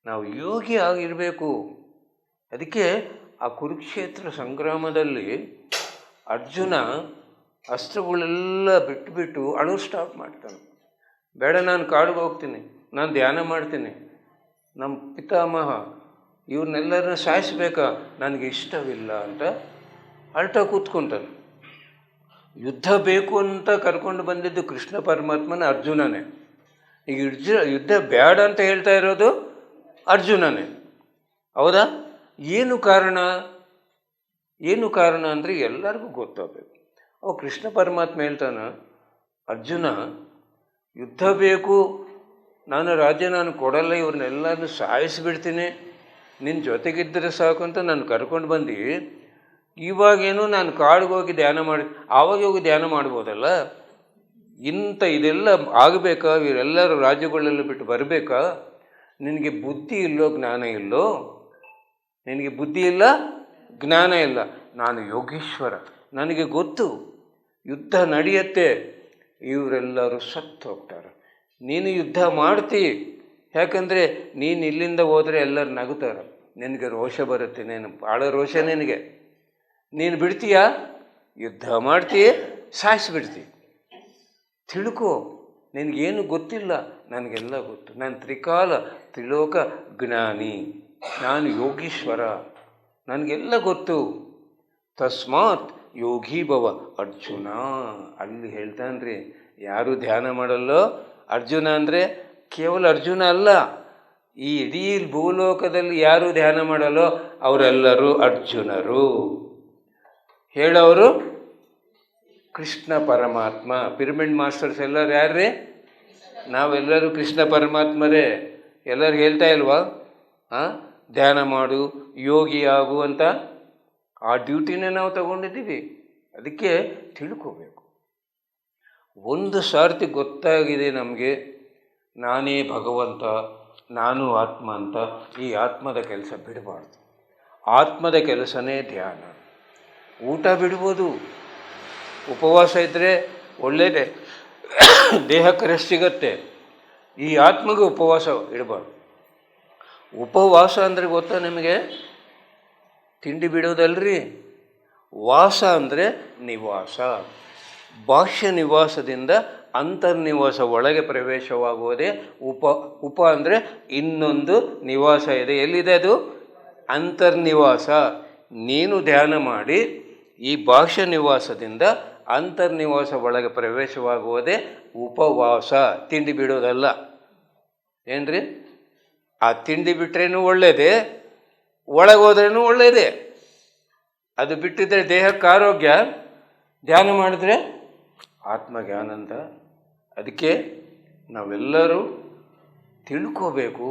ನಾವು ಯೋಗಿ ಆಗಿರಬೇಕು. ಅದಕ್ಕೆ ಆ ಕುರುಕ್ಷೇತ್ರ ಸಂಗ್ರಾಮದಲ್ಲಿ ಅರ್ಜುನ ಅಸ್ತ್ರಗಳೆಲ್ಲ ಬಿಟ್ಟು ಅಳು ಸ್ಟಾಪ್ ಮಾಡ್ತಾನೆ. ಬೇಡ, ನಾನು ಕಾಡಿಗೆ ಹೋಗ್ತೀನಿ, ನಾನು ಧ್ಯಾನ ಮಾಡ್ತೀನಿ, ನಮ್ಮ ಪಿತಾಮಹ ಇವ್ರನ್ನೆಲ್ಲರನ್ನ ಸಾಯಿಸ್ಬೇಕಾ, ನನಗೆ ಇಷ್ಟವಿಲ್ಲ ಅಂತ ಅಳ್ತಾ ಕೂತ್ಕೊಂತಾನೆ. ಯುದ್ಧ ಬೇಕು ಅಂತ ಕರ್ಕೊಂಡು ಬಂದಿದ್ದು ಕೃಷ್ಣ ಪರಮಾತ್ಮನ ಅರ್ಜುನನೇ. ಈಗ ಯುದ್ಧ ಬೇಡ ಅಂತ ಹೇಳ್ತಾ ಇರೋದು ಅರ್ಜುನನೇ. ಹೌದಾ? ಏನು ಕಾರಣ? ಏನು ಕಾರಣ ಅಂದರೆ ಎಲ್ಲರಿಗೂ ಗೊತ್ತಾಗಬೇಕು. ಕೃಷ್ಣ ಪರಮಾತ್ಮ ಹೇಳ್ತಾನೆ, ಅರ್ಜುನ ಯುದ್ಧ ಬೇಕು, ನಾನು ರಾಜ್ಯ ನಾನು ಕೊಡಲ್ಲ, ಇವ್ರನ್ನೆಲ್ಲರನ್ನು ಸಾಯಿಸಿಬಿಡ್ತೀನಿ, ನಿನ್ನ ಜೊತೆಗಿದ್ದರೆ ಸಾಕು ಅಂತ ನಾನು ಕರ್ಕೊಂಡು ಬಂದು, ಇವಾಗೇನು ನಾನು ಕಾಡಿಗೆ ಹೋಗಿ ಧ್ಯಾನ ಮಾಡಿ, ಆವಾಗ ಹೋಗಿ ಧ್ಯಾನ ಮಾಡ್ಬೋದಲ್ಲ. ಇದೆಲ್ಲ ಆಗಬೇಕಾ? ಇವರೆಲ್ಲರೂ ರಾಜ್ಯಗಳೆಲ್ಲ ಬಿಟ್ಟು ಬರಬೇಕಾ? ನಿನಗೆ ಬುದ್ಧಿ ಇಲ್ಲೋ, ಜ್ಞಾನ ಇಲ್ಲೋ? ನಿನಗೆ ಬುದ್ಧಿ ಇಲ್ಲ, ಜ್ಞಾನ ಇಲ್ಲ. ನಾನು ಯೋಗೀಶ್ವರ, ನನಗೆ ಗೊತ್ತು ಯುದ್ಧ ನಡೆಯುತ್ತೆ, ಇವರೆಲ್ಲರೂ ಸತ್ತು ಹೋಗ್ತಾರೆ. ನೀನು ಯುದ್ಧ ಮಾಡ್ತಿ, ಯಾಕಂದರೆ ನೀನು ಇಲ್ಲಿಂದ ಹೋದರೆ ಎಲ್ಲರೂ ನಗುತ್ತಾರೆ, ನಿನಗೆ ರೋಷ ಬರುತ್ತೆ, ನೀನು ಭಾಳ ರೋಷ ನಿನಗೆ. ನೀನು ಬಿಡ್ತೀಯಾ? ಯುದ್ಧ ಮಾಡ್ತೀಯ, ಸಾಯಿಸಿಬಿಡ್ತೀಯ. ತಿಳ್ಕೊ, ನಿನಗೇನು ಗೊತ್ತಿಲ್ಲ, ನನಗೆಲ್ಲ ಗೊತ್ತು. ನಾನು ತ್ರಿಕಾಲ ತ್ರಿಲೋಕ ಜ್ಞಾನಿ, ನಾನು ಯೋಗೀಶ್ವರ, ನನಗೆಲ್ಲ ಗೊತ್ತು. ತಸ್ಮಾತ್ ಯೋಗಿ ಭವ ಅರ್ಜುನ. ಅಲ್ಲಿ ಹೇಳ್ತಾನ್ರಿ, ಯಾರು ಧ್ಯಾನ ಮಾಡಲ್ಲೋ ಅರ್ಜುನ ಅಂದರೆ ಕೇವಲ ಅರ್ಜುನ ಅಲ್ಲ, ಈ ಇಡೀ ಭೂಲೋಕದಲ್ಲಿ ಯಾರು ಧ್ಯಾನ ಮಾಡಲ್ಲೋ ಅವರೆಲ್ಲರೂ ಅರ್ಜುನರು. ಹೇಳೋರು ಕೃಷ್ಣ ಪರಮಾತ್ಮ. ಪಿರಮಿಡ್ ಮಾಸ್ಟರ್ಸ್ ಎಲ್ಲರೂ ಯಾರ್ರೀ? ನಾವೆಲ್ಲರೂ ಕೃಷ್ಣ ಪರಮಾತ್ಮರೇ. ಎಲ್ಲರೂ ಹೇಳ್ತಾ ಇಲ್ವಾ ಧ್ಯಾನ ಮಾಡು, ಯೋಗಿ ಆಗು ಅಂತ? ಆ ಡ್ಯೂಟಿನೇ ನಾವು ತಗೊಂಡಿದ್ದೀವಿ. ಅದಕ್ಕೆ ತಿಳ್ಕೋಬೇಕು. ಒಂದು ಸಾರ್ತಿ ಗೊತ್ತಾಗಿದೆ ನಮಗೆ, ನಾನೇ ಭಗವಂತ, ನಾನು ಆತ್ಮ ಅಂತ ಈ ಆತ್ಮದ ಕೆಲಸ ಬಿಡಬಾರ್ದು. ಆತ್ಮದ ಕೆಲಸನೇ ಧ್ಯಾನ. ಊಟ ಬಿಡ್ಬೋದು, ಉಪವಾಸ ಇದ್ದರೆ ಒಳ್ಳೆಯದೇ, ದೇಹಕ್ಕೆ ರೆಸ್ಟ್ ಸಿಗತ್ತೆ. ಈ ಆತ್ಮಗೆ ಉಪವಾಸ ಇಡಬಾರ್ದು. ಉಪವಾಸ ಅಂದರೆ ಗೊತ್ತಾ ನಿಮಗೆ? ತಿಂಡಿ ಬಿಡೋದಲ್ರಿ. ವಾಸ ಅಂದರೆ ನಿವಾಸ. ಬಾಹ್ಯ ನಿವಾಸದಿಂದ ಅಂತರ್ನಿವಾಸ ಒಳಗೆ ಪ್ರವೇಶವಾಗುವುದೇ ಉಪ ಅಂದರೆ ಇನ್ನೊಂದು ನಿವಾಸ ಇದೆ. ಎಲ್ಲಿದೆ ಅದು? ಅಂತರ್ನಿವಾಸ. ನೀನು ಧ್ಯಾನ ಮಾಡಿ ಈ ಬಾಹ್ಯ ನಿವಾಸದಿಂದ ಅಂತರ್ನಿವಾಸ ಒಳಗೆ ಪ್ರವೇಶವಾಗುವುದೇ ಉಪವಾಸ. ತಿಂಡಿ ಬಿಡೋದಲ್ಲ. ಏನ್ರಿ? ಆ ತಿಂಡಿ ಬಿಟ್ರೇನು ಒಳ್ಳೆಯದೇ, ಒಳಗೋದ್ರೂ ಒಳ್ಳೆಯದೇ. ಅದು ಬಿಟ್ಟಿದ್ರೆ ದೇಹಕ್ಕೆ ಆರೋಗ್ಯ, ಧ್ಯಾನ ಮಾಡಿದ್ರೆ ಆತ್ಮಜ್ಞಾನ ಅಂತ. ಅದಕ್ಕೆ ನಾವೆಲ್ಲರೂ ತಿಳ್ಕೋಬೇಕು,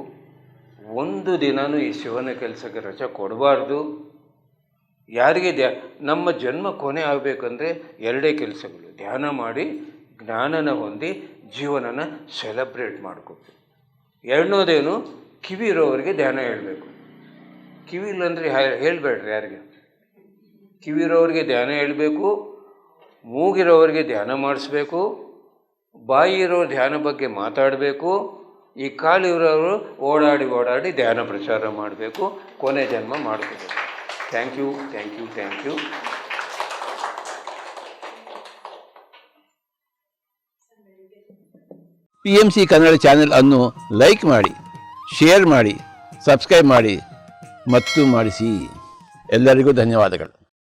ಒಂದು ದಿನವೂ ಈ ಶಿವನ ಕೆಲಸಕ್ಕೆ ರಜೆ ಕೊಡಬಾರ್ದು. ಯಾರಿಗೆ ನಮ್ಮ ಜನ್ಮ ಕೊನೆ ಆಗಬೇಕಂದ್ರೆ ಎರಡೇ ಕೆಲಸಗಳು: ಧ್ಯಾನ ಮಾಡಿ ಜ್ಞಾನನ ಹೊಂದಿ ಜೀವನನ ಸೆಲೆಬ್ರೇಟ್ ಮಾಡ್ಕೋಬೇಕು. ಎರಡನೇದೇನು? ಕಿವಿ ಇರೋರಿಗೆ ಧ್ಯಾನ ಹೇಳಬೇಕು. ಕಿವಿ ಇಲ್ಲಂದರೆ ಹೇಳಬೇಡ್ರಿ ಯಾರಿಗೆ. ಕಿವಿ ಇರೋರಿಗೆ ಧ್ಯಾನ ಹೇಳಬೇಕು, ಮೂಗಿರೋರಿಗೆ ಧ್ಯಾನ ಮಾಡಿಸ್ಬೇಕು, ಬಾಯಿ ಇರೋ ಧ್ಯಾನ ಬಗ್ಗೆ ಮಾತಾಡಬೇಕು, ಈ ಕಾಲಿರೋರು ಓಡಾಡಿ ಧ್ಯಾನ ಪ್ರಚಾರ ಮಾಡಬೇಕು, ಕೊನೆ ಜನ್ಮ ಮಾಡ್ಕೋಬೇಕು. Thank you. PMC Kannada channel ಅನ್ನು ಲೈಕ್ ಮಾಡಿ, ಶೇರ್ ಮಾಡಿ, ಸಬ್ಸ್ಕ್ರೈಬ್ ಮಾಡಿ ಮತ್ತು ಮಾಡಿಸಿ. ಎಲ್ಲರಿಗೂ ಧನ್ಯವಾದಗಳು.